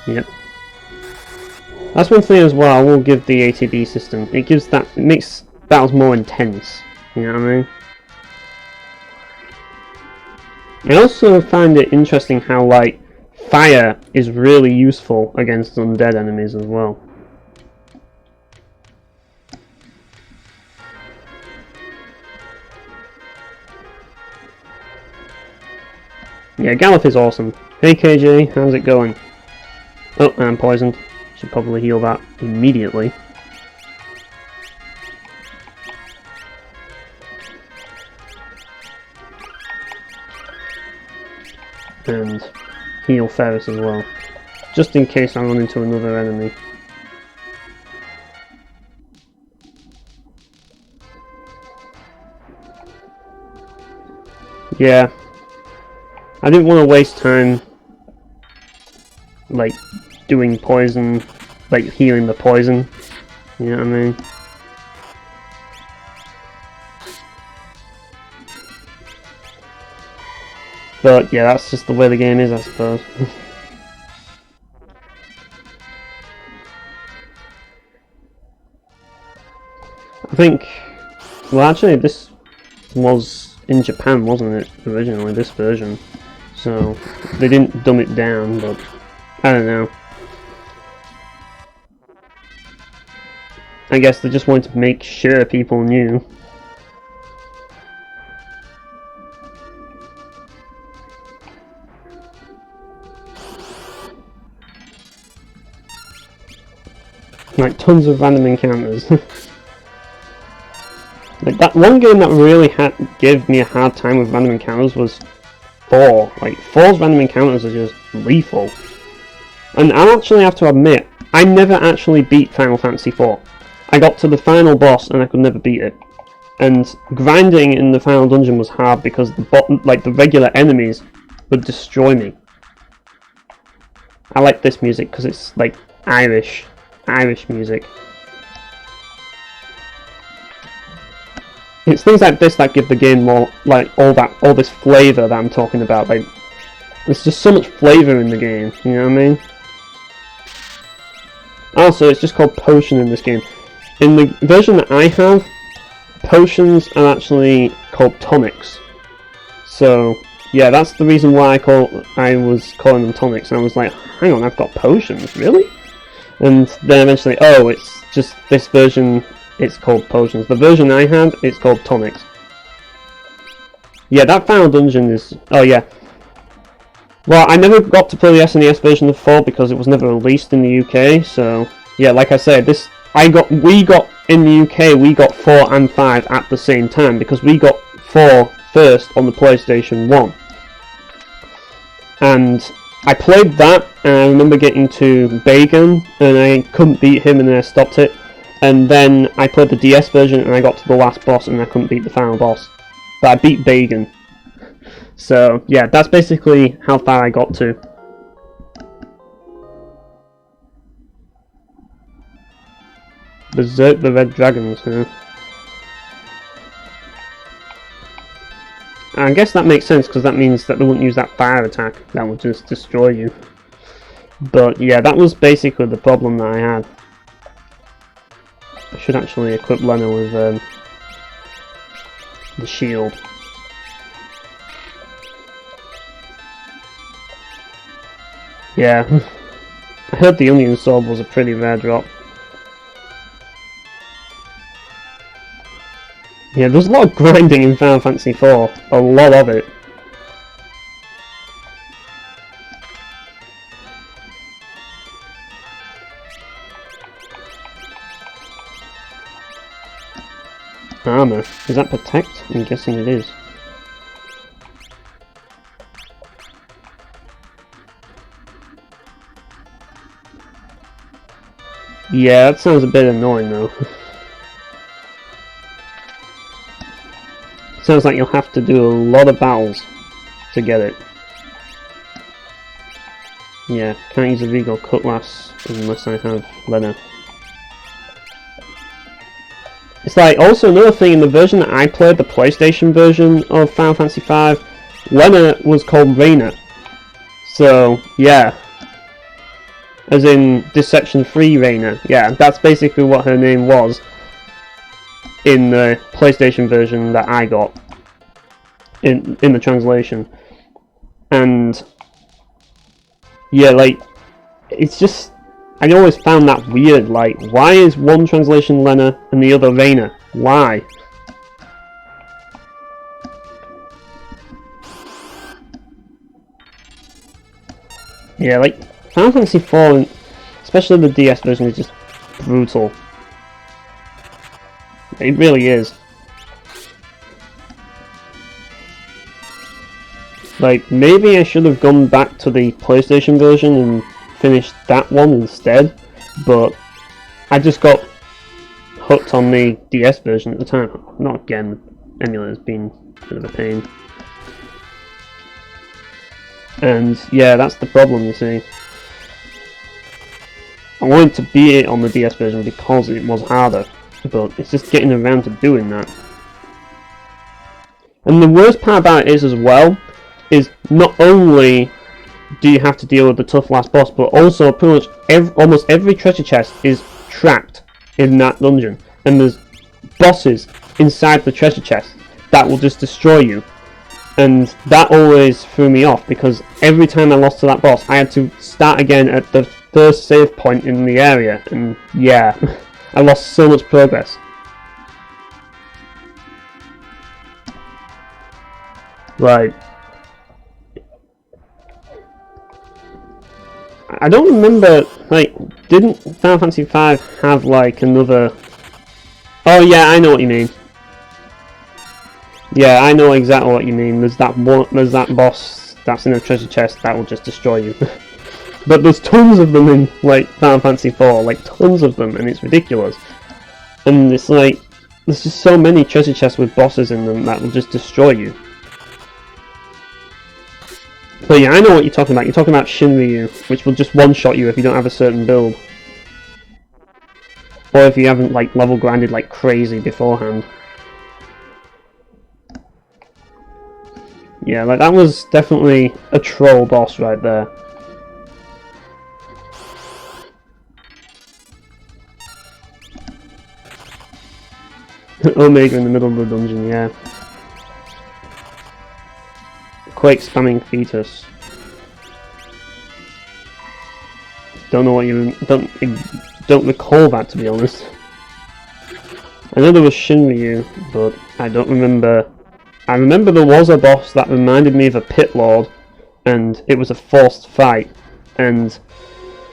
Yep. That's one thing as well, I will give the ATB system. It makes battles more intense. You know what I mean? I also find it interesting how, like, fire is really useful against undead enemies as well. Yeah, Galloff is awesome. Hey KJ, how's it going? Oh, I'm poisoned. Should probably heal that immediately. And heal Ferris as well. Just in case I run into another enemy. Yeah. I didn't want to waste time like doing poison, like healing the poison, you know what I mean? But yeah, that's just the way the game is, I suppose. I think, well actually this was in Japan, wasn't it, originally, this version? so they didn't dumb it down, but I don't know. I guess they just wanted to make sure people knew. Like tons of random encounters. Like that one game that really gave me a hard time with random encounters was 4. Like 4's random encounters are just lethal. And I actually have to admit, I never actually beat Final Fantasy 4. I got to the final boss and I could never beat it. And grinding in the final dungeon was hard because the regular enemies would destroy me. I like this music because it's like Irish music. It's things like this that give the game more, like, all this flavour that I'm talking about. Like, there's just so much flavour in the game, you know what I mean? Also, it's just called Potion in this game. In the version that I have, potions are actually called tonics. So, yeah, that's the reason why I was calling them tonics. And I was like, hang on, I've got potions, really? And then eventually, oh, it's just this version, it's called potions. The version I had, it's called tonics. Yeah, that final dungeon is... Oh, yeah. Well, I never got to play the SNES version of 4 because it was never released in the UK, so... Yeah, like I said, we got in the UK, we got 4 and 5 at the same time because we got 4 first on the PlayStation 1. And I played that, and I remember getting to Bagan, and I couldn't beat him, and then I stopped it. And then I played the DS version, and I got to the last boss, and I couldn't beat the final boss. But I beat Bagan. So, yeah, that's basically how far I got to. Berserk the Red Dragons, huh? I guess that makes sense, because that means that they wouldn't use that fire attack. That would just destroy you. But yeah, that was basically the problem that I had. I should actually equip Lena with the shield. Yeah, I heard the Onion Sword was a pretty rare drop. Yeah, there's a lot of grinding in Final Fantasy IV. A lot of it. Armor. Is that protect? I'm guessing it is. Yeah, that sounds a bit annoying though. Sounds like you'll have to do a lot of battles to get it. Yeah, can't use a Regal Cutlass unless I have Lena. It's like, also another thing, in the version that I played, the PlayStation version of Final Fantasy V, Lena was called Reina. So, yeah. As in, Dissection 3 Reina. Yeah, that's basically what her name was in the PlayStation version that I got in the translation. And yeah, like, it's just, I always found that weird. Like, why is one translation Lena and the other Reina? Why? Yeah, like, Final Fantasy IV, especially the DS version, is just brutal. It really is. Like, maybe I should have gone back to the PlayStation version and finished that one instead, but I just got hooked on the DS version at the time. Not again, emulator's been a bit of a pain. And yeah, that's the problem, you see. I wanted to beat it on the DS version because it was harder, but it's just getting around to doing that. And the worst part about it is, as well, is not only do you have to deal with the tough last boss, but also pretty much almost every treasure chest is trapped in that dungeon. And there's bosses inside the treasure chest that will just destroy you. And that always threw me off, because every time I lost to that boss, I had to start again at the first save point in the area, and yeah, I lost so much progress. Right. I don't remember, like, didn't Final Fantasy V have, like, another... Oh yeah, I know what you mean. Yeah, I know exactly what you mean. There's that boss that's in a treasure chest that will just destroy you. But there's tons of them in, like, Final Fantasy IV, like, tons of them, and it's ridiculous. And it's like, there's just so many treasure chests with bosses in them that will just destroy you. But yeah, I know what you're talking about. You're talking about Shinryu, which will just one-shot you if you don't have a certain build. Or if you haven't, like, level grinded like crazy beforehand. Yeah, like, that was definitely a troll boss right there. Omega in the middle of the dungeon, yeah. Quake spamming fetus. Don't know what you don't recall that, to be honest. I know there was Shinryu, but I don't remember. I remember there was a boss that reminded me of a pit lord, and it was a forced fight, and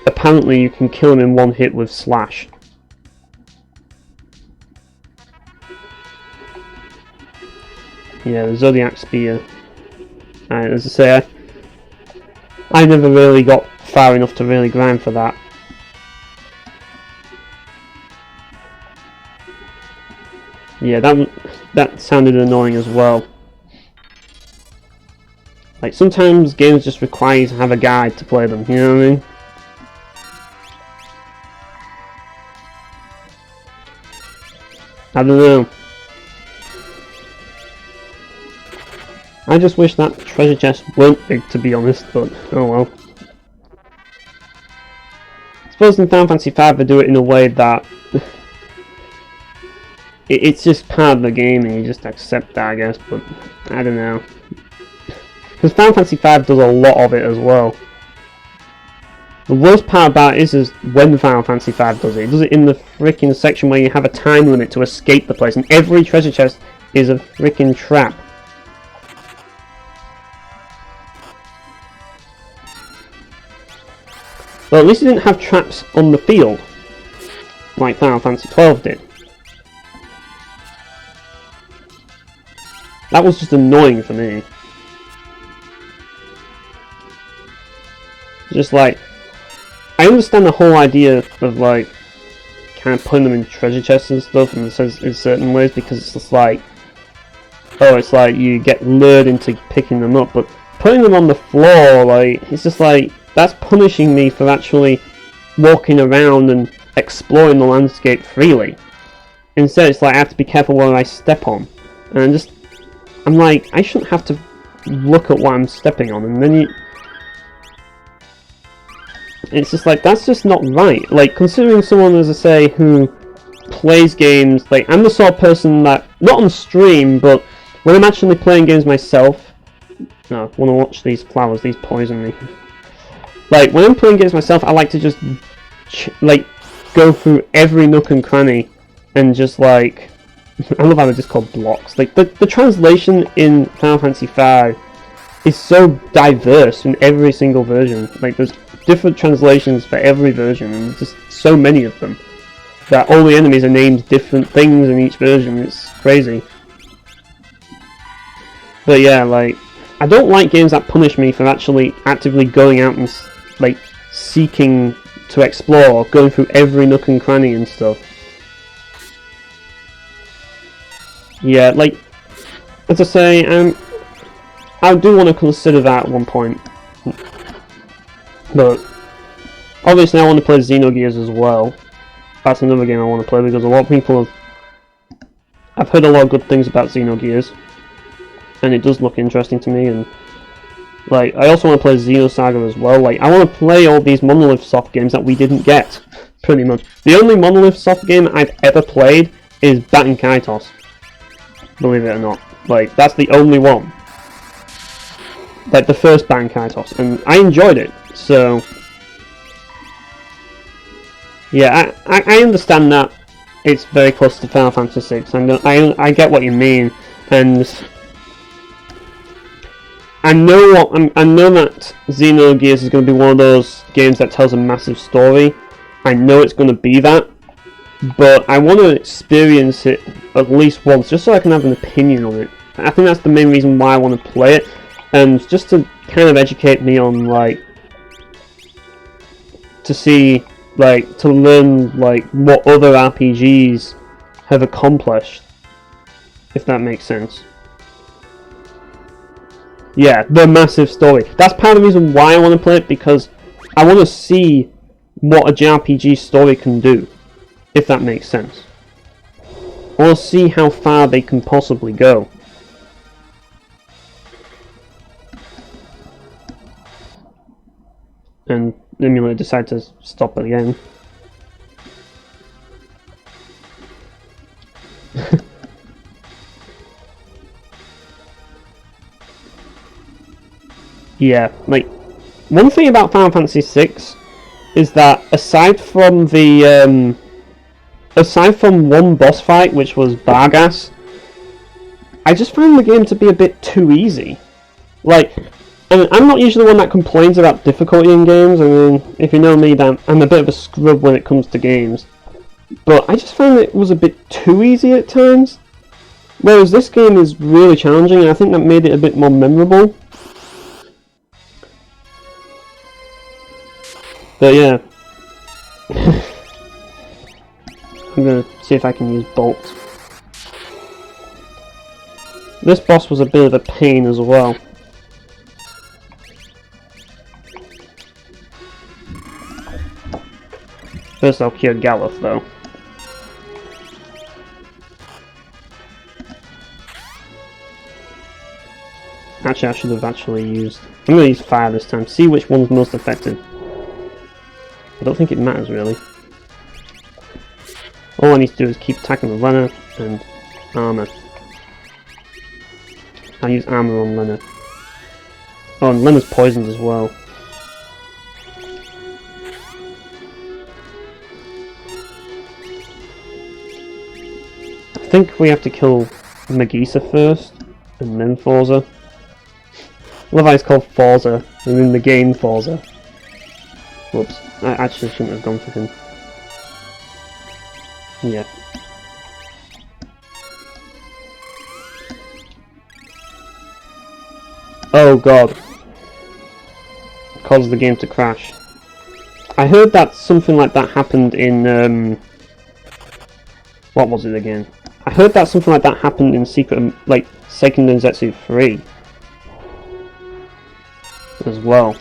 apparently you can kill him in one hit with slash. Yeah, the Zodiac Spear. And as I say, I never really got far enough to really grind for that. Yeah, that sounded annoying as well. Like, sometimes games just require you to have a guide to play them, you know what I mean? I don't know. I just wish that treasure chest weren't big, to be honest, but oh well. I suppose in Final Fantasy V they do it in a way that it's just part of the game and you just accept that, I guess, but I don't know. Because Final Fantasy V does a lot of it as well. The worst part about it is when Final Fantasy V does it. It does it in the freaking section where you have a time limit to escape the place, and every treasure chest is a freaking trap. Well, at least it didn't have traps on the field, like Final Fantasy XII did. That was just annoying for me. Just like, I understand the whole idea of like, kind of putting them in treasure chests and stuff in certain ways, because it's just like, oh, it's like you get lured into picking them up, but putting them on the floor, like, it's just like, that's punishing me for actually walking around and exploring the landscape freely. Instead, it's like I have to be careful what I step on. And I'm like, I shouldn't have to look at what I'm stepping on. And then it's just like, that's just not right. Like, considering someone, as I say, who plays games, like, I'm the sort of person that, not on stream, but when I'm actually playing games myself, no, I want to watch these flowers, these poison me. Like, when I'm playing games myself, I like to just, like, go through every nook and cranny and just, like, I love how they're just called blocks. Like, the translation in Final Fantasy V is so diverse in every single version. Like, there's different translations for every version, and there's just so many of them that all the enemies are named different things in each version. It's crazy. But yeah, like, I don't like games that punish me for actually actively going out and, like, seeking to explore, going through every nook and cranny and stuff. Yeah, like, as I say, I do want to consider that at one point. But, obviously I want to play Xenogears as well. That's another game I want to play, because a lot of people I've heard a lot of good things about Xenogears. And it does look interesting to me, and like, I also want to play Xenosaga as well. Like, I want to play all these Monolith Soft games that we didn't get, pretty much. The only Monolith Soft game I've ever played is Baten Kaitos. Believe it or not. Like, that's the only one. like the first Bankaitos, and I enjoyed it. So yeah, I understand that it's very close to Final Fantasy VI, and I get what you mean, and I know that Xenogears is going to be one of those games that tells a massive story. I know it's going to be that, but I want to experience it at least once, just so I can have an opinion on it. I think that's the main reason why I want to play it, and just to kind of educate me on, like, to see, like, to learn, like, what other RPGs have accomplished, if that makes sense. Yeah, the massive story. That's part of the reason why I want to play it, because I want to see what a JRPG story can do, if that makes sense. I want to see how far they can possibly go. And the emulator decided to stop it again. Yeah, like, one thing about Final Fantasy VI is that aside from one boss fight, which was Bargas, I just found the game to be a bit too easy. Like, and I'm not usually one that complains about difficulty in games. I mean, if you know me, then I'm a bit of a scrub when it comes to games. But I just found it was a bit too easy at times. Whereas this game is really challenging, and I think that made it a bit more memorable. But yeah. I'm gonna see if I can use bolts. This boss was a bit of a pain as well. First I'll cure Galuf though. Actually, I should have used... I'm going to use fire this time, see which one's most effective. I don't think it matters really. All I need to do is keep attacking with Lena and armor. I'll use armor on Lena. Oh, and Lena's poisoned as well. I think we have to kill Magisa first, and then Forza. I love how it's called Forza, and then the game Forza. Whoops, I actually shouldn't have gone for him. Yeah. Oh god. Caused the game to crash. I heard that something like that happened in, what was it again? I heard that something like that happened in Secret, like, Seiken Densetsu 3. As well.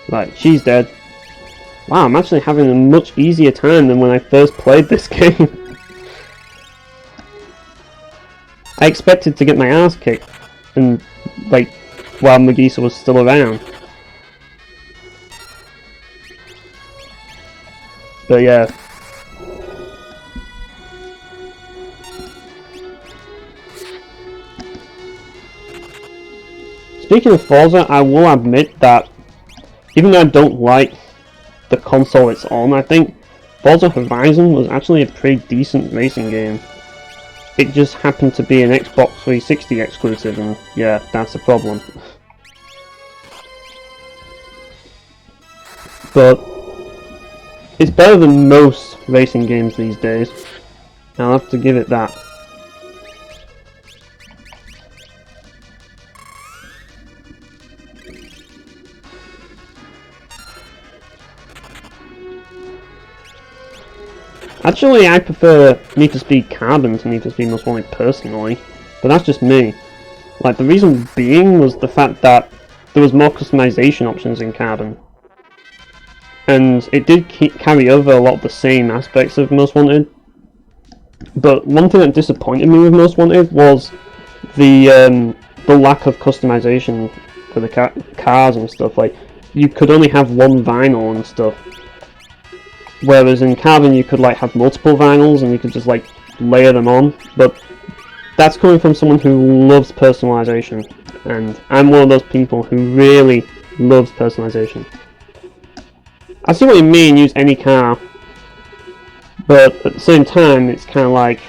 Right, she's dead. Wow, I'm actually having a much easier time than when I first played this game. I expected to get my ass kicked, and, like, while Magisa was still around. But yeah. Speaking of Forza, I will admit that even though I don't like the console it's on, I think Forza Horizon was actually a pretty decent racing game. It just happened to be an Xbox 360 exclusive, and yeah, that's a problem. But it's better than most racing games these days. I'll have to give it that. Actually, I prefer Need for Speed Carbon to Need for Speed Most Wanted personally, but that's just me. Like, the reason being was the fact that there was more customization options in Carbon. And it did carry over a lot of the same aspects of Most Wanted. But one thing that disappointed me with Most Wanted was the lack of customization for the cars and stuff. Like, you could only have one vinyl and stuff. Whereas in Carbon you could like have multiple vinyls and you could just like layer them on, but that's coming from someone who loves personalization, and I'm one of those people who really loves personalization. I see what you mean, use any car, but at the same time, it's kind of like...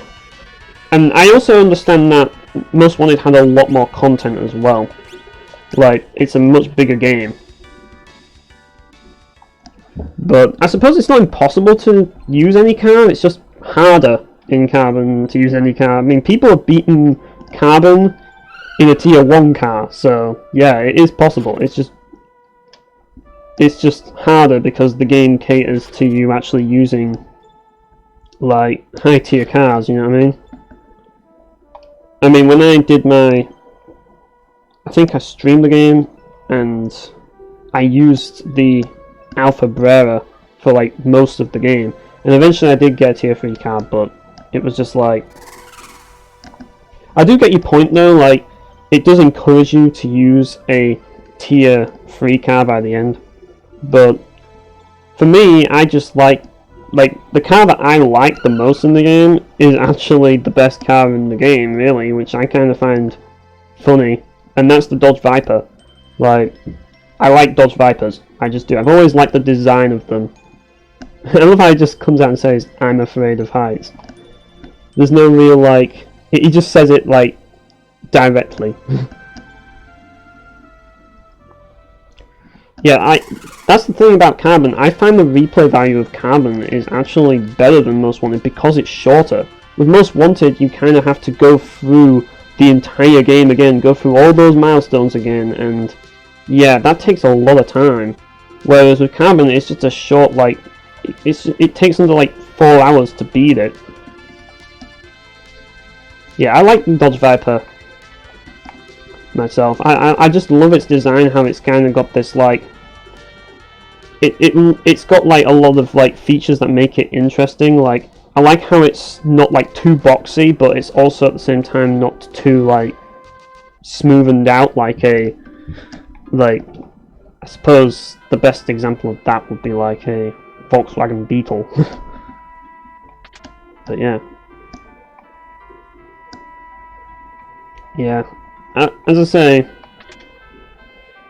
And I also understand that Most Wanted had a lot more content as well. Like, it's a much bigger game. But I suppose it's not impossible to use any car, it's just harder in Carbon to use any car. I mean, people have beaten Carbon in a tier 1 car, so yeah, it is possible. It's just harder because the game caters to you actually using like high tier cars, you know what I mean? I mean, when I did my... I think I streamed the game and I used the Alpha Brera for like most of the game, and eventually I did get a tier 3 car, but it was just like... I do get your point though, like, it does encourage you to use a tier 3 car by the end, but for me, I just like the car that I like the most in the game is actually the best car in the game, really, which I kind of find funny, and that's the Dodge Viper. Like, I like Dodge Vipers, I just do. I've always liked the design of them. I love how he just comes out and says, "I'm afraid of heights." There's no real, like... He just says it, like, directly. Yeah, that's the thing about Carbon. I find the replay value of Carbon is actually better than Most Wanted because it's shorter. With Most Wanted, you kind of have to go through the entire game again, go through all those milestones again, and yeah, that takes a lot of time. Whereas with Carbon, it's just a short, like, it takes under like 4 hours to beat it. Yeah, I like the Dodge Viper myself. I just love its design, how it's kind of got this like... It's got like a lot of like features that make it interesting. Like, I like how it's not like too boxy, but it's also at the same time not too like smoothened out like a... Like, I suppose the best example of that would be like a Volkswagen Beetle. But yeah. Yeah. As I say,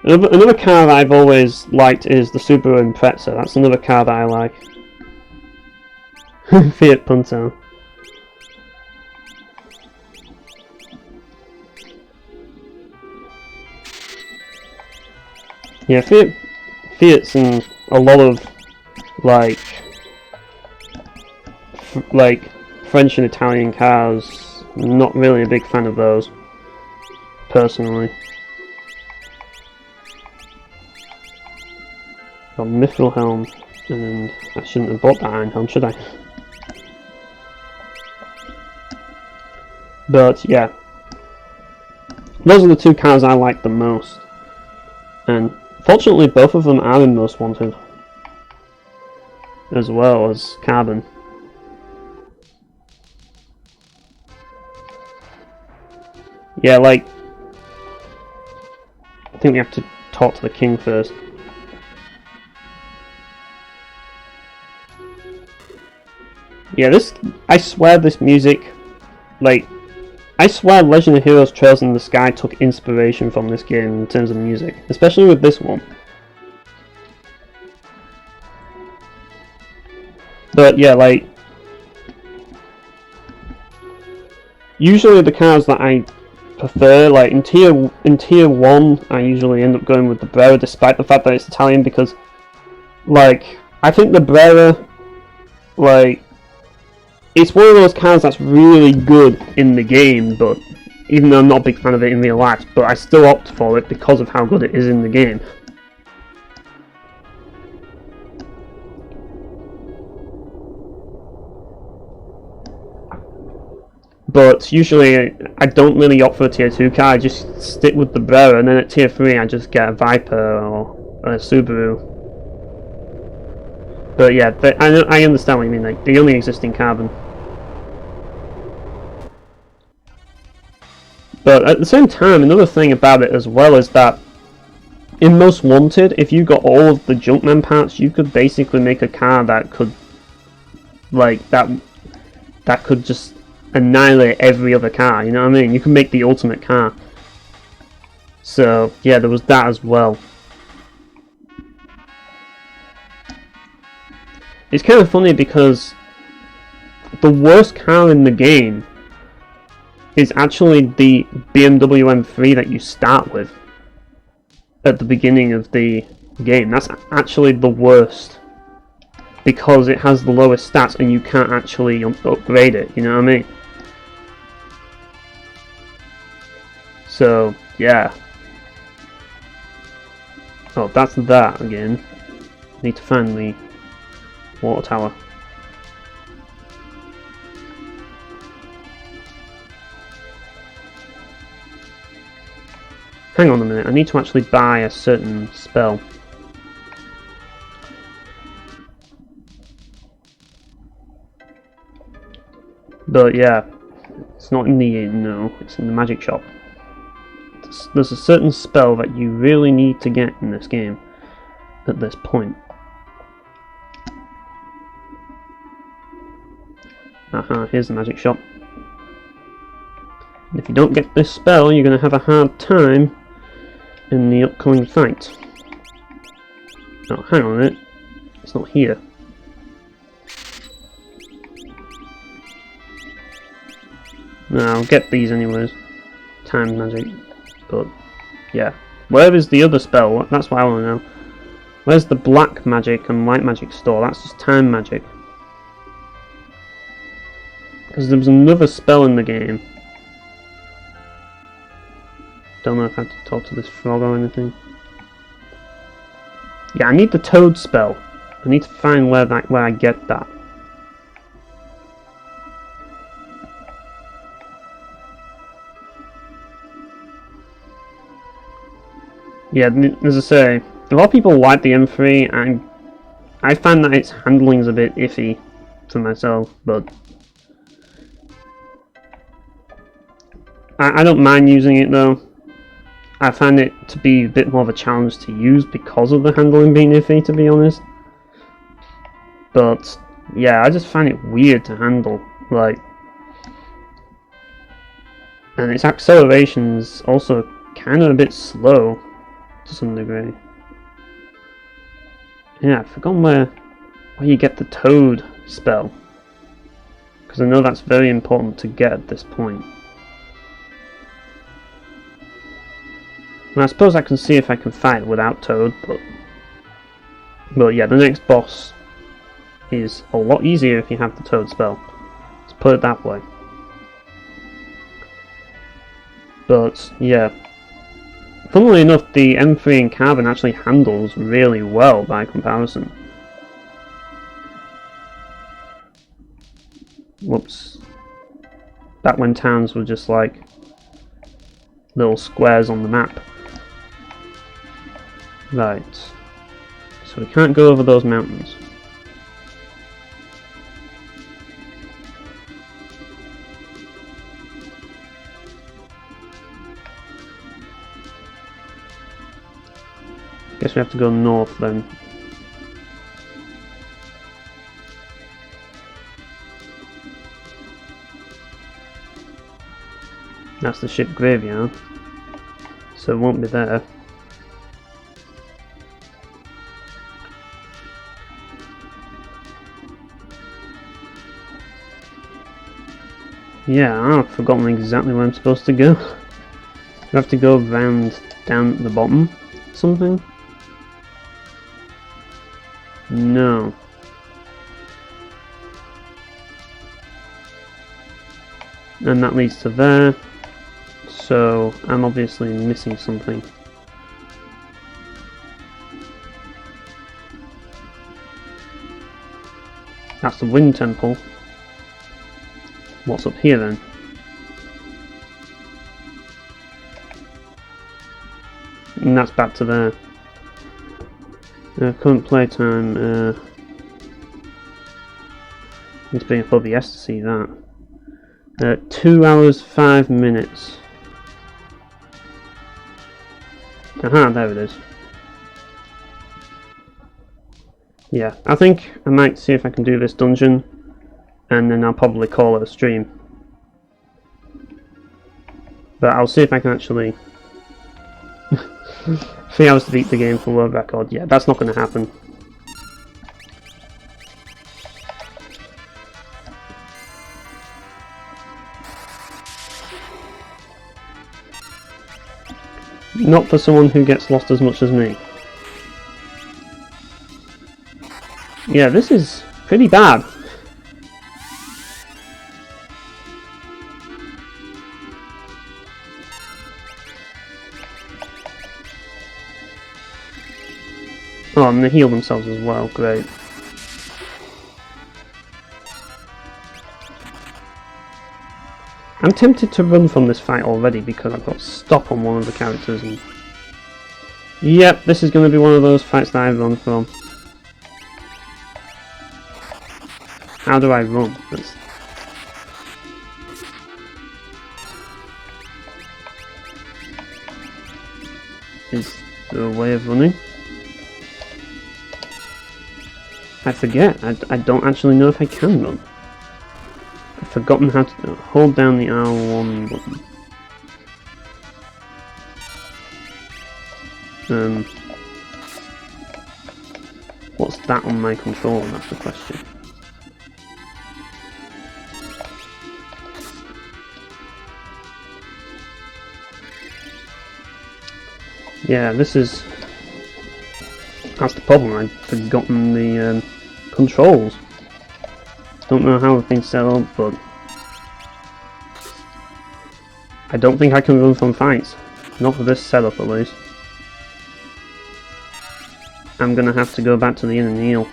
another car that I've always liked is the Subaru Impreza. That's another car that I like. Fiat Punto. Yeah, Fiat's in a lot of like French and Italian cars. Not really a big fan of those, personally. Got Mithril Helm, and I shouldn't have bought that Iron Helm, should I? But yeah, those are the two cars I like the most, and fortunately both of them are in Most Wanted, as well as Carbon. Yeah, like, I think we have to talk to the king first. Yeah, I swear this music, like, I swear Legend of Heroes Trails in the Sky took inspiration from this game in terms of music, especially with this one. But yeah, like, usually the cars that I prefer, like in tier 1, I usually end up going with the Brera, despite the fact that it's Italian, because like I think the Brera, like, it's one of those cars that's really good in the game, but even though I'm not a big fan of it in real life, but I still opt for it because of how good it is in the game. But usually I don't really opt for a tier 2 car, I just stick with the Brera, and then at tier 3 I just get a Viper or a Subaru. But yeah, I understand what you mean, like, they only exist in Carbon. But at the same time, another thing about it as well is that in Most Wanted, if you got all of the Junkman parts, you could basically make a car that could, like, that could just annihilate every other car, you know what I mean? You can make the ultimate car. So, yeah, there was that as well. It's kind of funny because the worst car in the game is actually the BMW M3 that you start with at the beginning of the game. That's actually the worst, because it has the lowest stats and you can't actually upgrade it, you know what I mean? So, yeah. Oh, that's that again. Need to find the water tower. Hang on a minute, I need to actually buy a certain spell. But yeah, it's not in the inn, no, it's in the magic shop. There's a certain spell that you really need to get in this game at this point. Aha, here's the magic shop. And if you don't get this spell, you're going to have a hard time in the upcoming fight. Oh, hang on a minute. It's not here. No, I'll get these anyways. Time magic. But, yeah. Where is the other spell? That's what I want to know. Where's the black magic and white magic store? That's just time magic. Because there was another spell in the game. Don't know if I have to talk to this frog or anything. Yeah, I need the toad spell. I need to find where I get that. Yeah, as I say, a lot of people like the M3, and I find that its handling is a bit iffy for myself, but I don't mind using it though. I find it to be a bit more of a challenge to use because of the handling being iffy, to be honest. But yeah, I just find it weird to handle, like, and its acceleration's also kind of a bit slow to some degree. Yeah, I've forgotten where you get the toad spell, because I know that's very important to get at this point. And I suppose I can see if I can fight without Toad, but yeah, the next boss is a lot easier if you have the Toad spell. Let's put it that way. But yeah, funnily enough, the M3 in Carbon actually handles really well by comparison. Whoops. Back when towns were just like little squares on the map. Right, so we can't go over those mountains. Guess we have to go north then. That's the ship graveyard, so it won't be there. Yeah, I've forgotten exactly where I'm supposed to go. I have to go round down at the bottom. Something? No. And that leads to there. So I'm obviously missing something. That's the Wind Temple. What's up here then? And that's back to there. Current playtime. Need to be above the S to see that. 2 hours 5 minutes. Aha, there it is. Yeah, I think I might see if I can do this dungeon, and then I'll probably call it a stream. But I'll see if I can actually 3 hours to beat the game for world record. Yeah, that's not going to happen. Not for someone who gets lost as much as me. Yeah, this is pretty bad. Oh, and they heal themselves as well, great. I'm tempted to run from this fight already because I've got stop on one of the characters and... Yep, this is going to be one of those fights that I run from. How do I run? Is there a way of running? I forget. I don't actually know if I can run. I've forgotten how to hold down the R1 button. What's that on my controller? That's the question. Yeah, this is... That's the problem, I've forgotten the controls. Don't know how everything's set up, but... I don't think I can run from fights. Not for this setup, at least. I'm gonna have to go back to the inn and heal.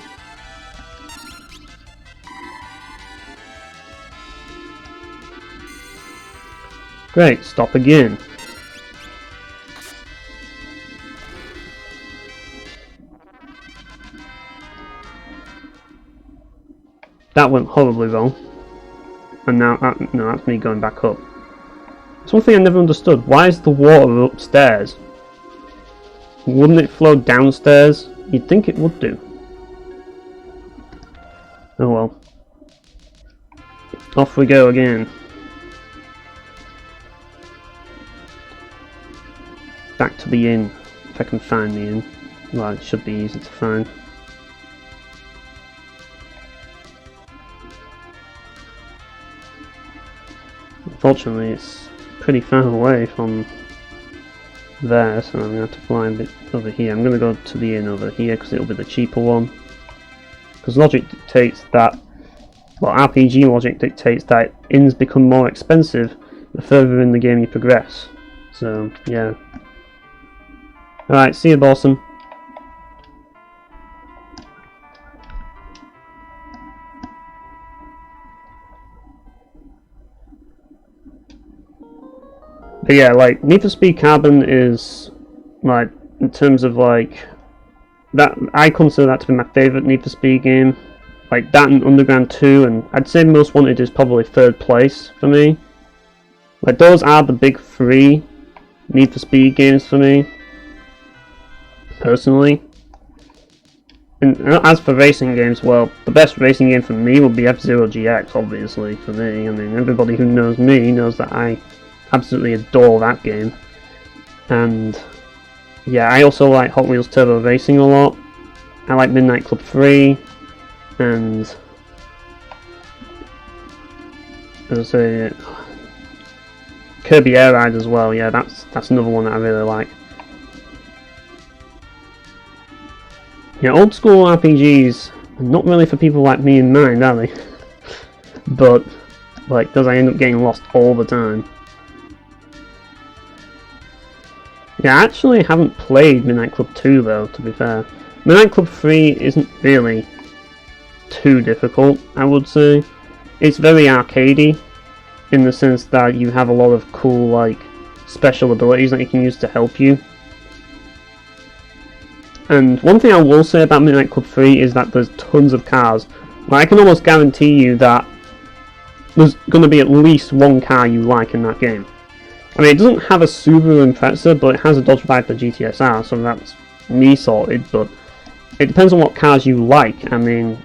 Great, stop again. That went horribly wrong. And now, no, that's me going back up. It's one thing I never understood. Why is the water upstairs? Wouldn't it flow downstairs? You'd think it would do. Oh well. Off we go again. Back to the inn, if I can find the inn. Well, it should be easy to find. Unfortunately, it's pretty far away from there, so I'm going to have to fly a bit over here. I'm going to go to the inn over here because it'll be the cheaper one. Because logic dictates that, well, RPG logic dictates that inns become more expensive the further in the game you progress. So, yeah. Alright, see you, Boston. But yeah, like, Need for Speed Carbon is, like, in terms of, like, that, I consider that to be my favourite Need for Speed game. Like, that and Underground 2, and I'd say Most Wanted is probably 3rd place for me. Like, those are the big 3 Need for Speed games for me, personally. And as for racing games, well, the best racing game for me would be F-Zero GX, obviously, for me. I mean, everybody who knows me knows that I absolutely adore that game. And yeah, I also like Hot Wheels Turbo Racing a lot. I like Midnight Club 3, and as I say, Kirby Air Ride as well. Yeah, that's another one that I really like. Yeah, old school RPGs are not really for people like me and mine, are they? But like, does I end up getting lost all the time? Yeah, I actually haven't played Midnight Club 2 though, to be fair. Midnight Club 3 isn't really too difficult, I would say. It's very arcadey, in the sense that you have a lot of cool, like, special abilities that you can use to help you. And one thing I will say about Midnight Club 3 is that there's tons of cars. Like, I can almost guarantee you that there's going to be at least one car you like in that game. I mean, it doesn't have a Subaru Impreza, but it has a Dodge Viper GTSR, so that's me sorted, but it depends on what cars you like. I mean,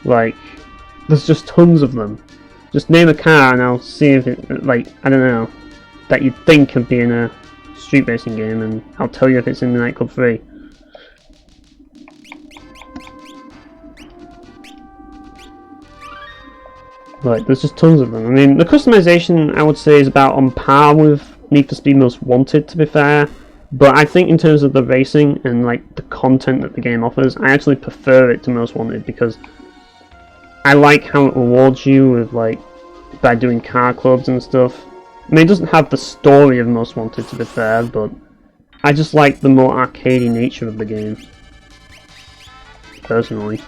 like, there's just tons of them. Just name a car and I'll see if it, like, I don't know. that you'd think could be in a street racing game, and I'll tell you if it's in the Nightclub 3. Right, there's just tons of them. I mean, the customization, I would say, is about on par with Need for Speed Most Wanted, to be fair. But I think in terms of the racing and like the content that the game offers, I actually prefer it to Most Wanted, because I like how it rewards you with like by doing car clubs and stuff. I mean, it doesn't have the story of Most Wanted, to be fair, but I just like the more arcadey nature of the game, personally.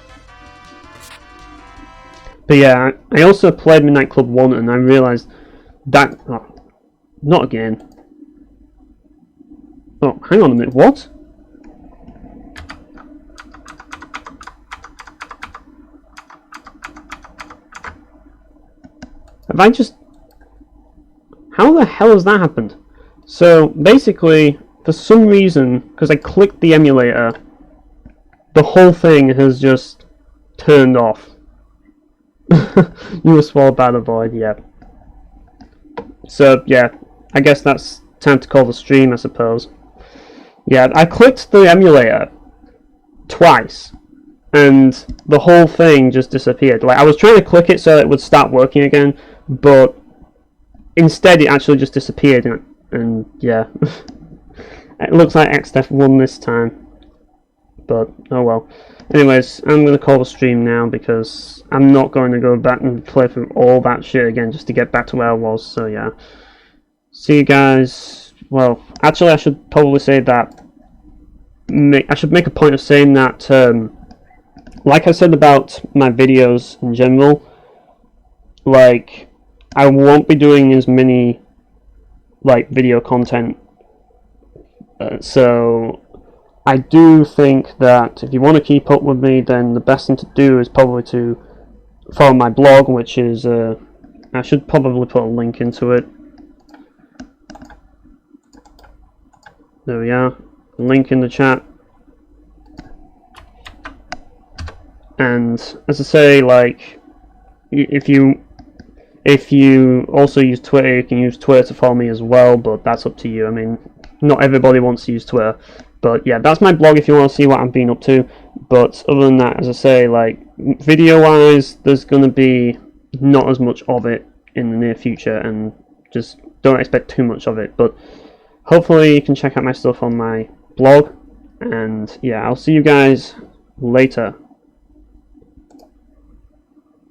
But yeah, I also played Midnight Club 1 and I realised that... Oh, not again. Oh, hang on a minute, what? Have I just... How the hell has that happened? So, basically, for some reason, because I clicked the emulator, the whole thing has just turned off. You were swallowed by the void, yeah. So, yeah, I guess that's time to call the stream, I suppose. Yeah, I clicked the emulator twice, and the whole thing just disappeared. Like, I was trying to click it so it would start working again, but instead it actually just disappeared, and yeah. It looks like XDEF won this time, but oh well. Anyways, I'm going to call the stream now because I'm not going to go back and play through all that shit again just to get back to where I was, so yeah. See you guys. Well, actually I should probably say that, I should make a point of saying that, like I said about my videos in general, like, I won't be doing as many, like, video content, so I do think that if you want to keep up with me, then the best thing to do is probably to follow my blog, which is, I should probably put a link into it. There we are, link in the chat. And as I say, like, if you also use Twitter, you can use Twitter to follow me as well, but that's up to you. I mean, not everybody wants to use Twitter. But yeah, that's my blog if you want to see what I've been up to. But other than that, as I say, like, video-wise, there's going to be not as much of it in the near future, and just don't expect too much of it. But hopefully you can check out my stuff on my blog, and yeah, I'll see you guys later.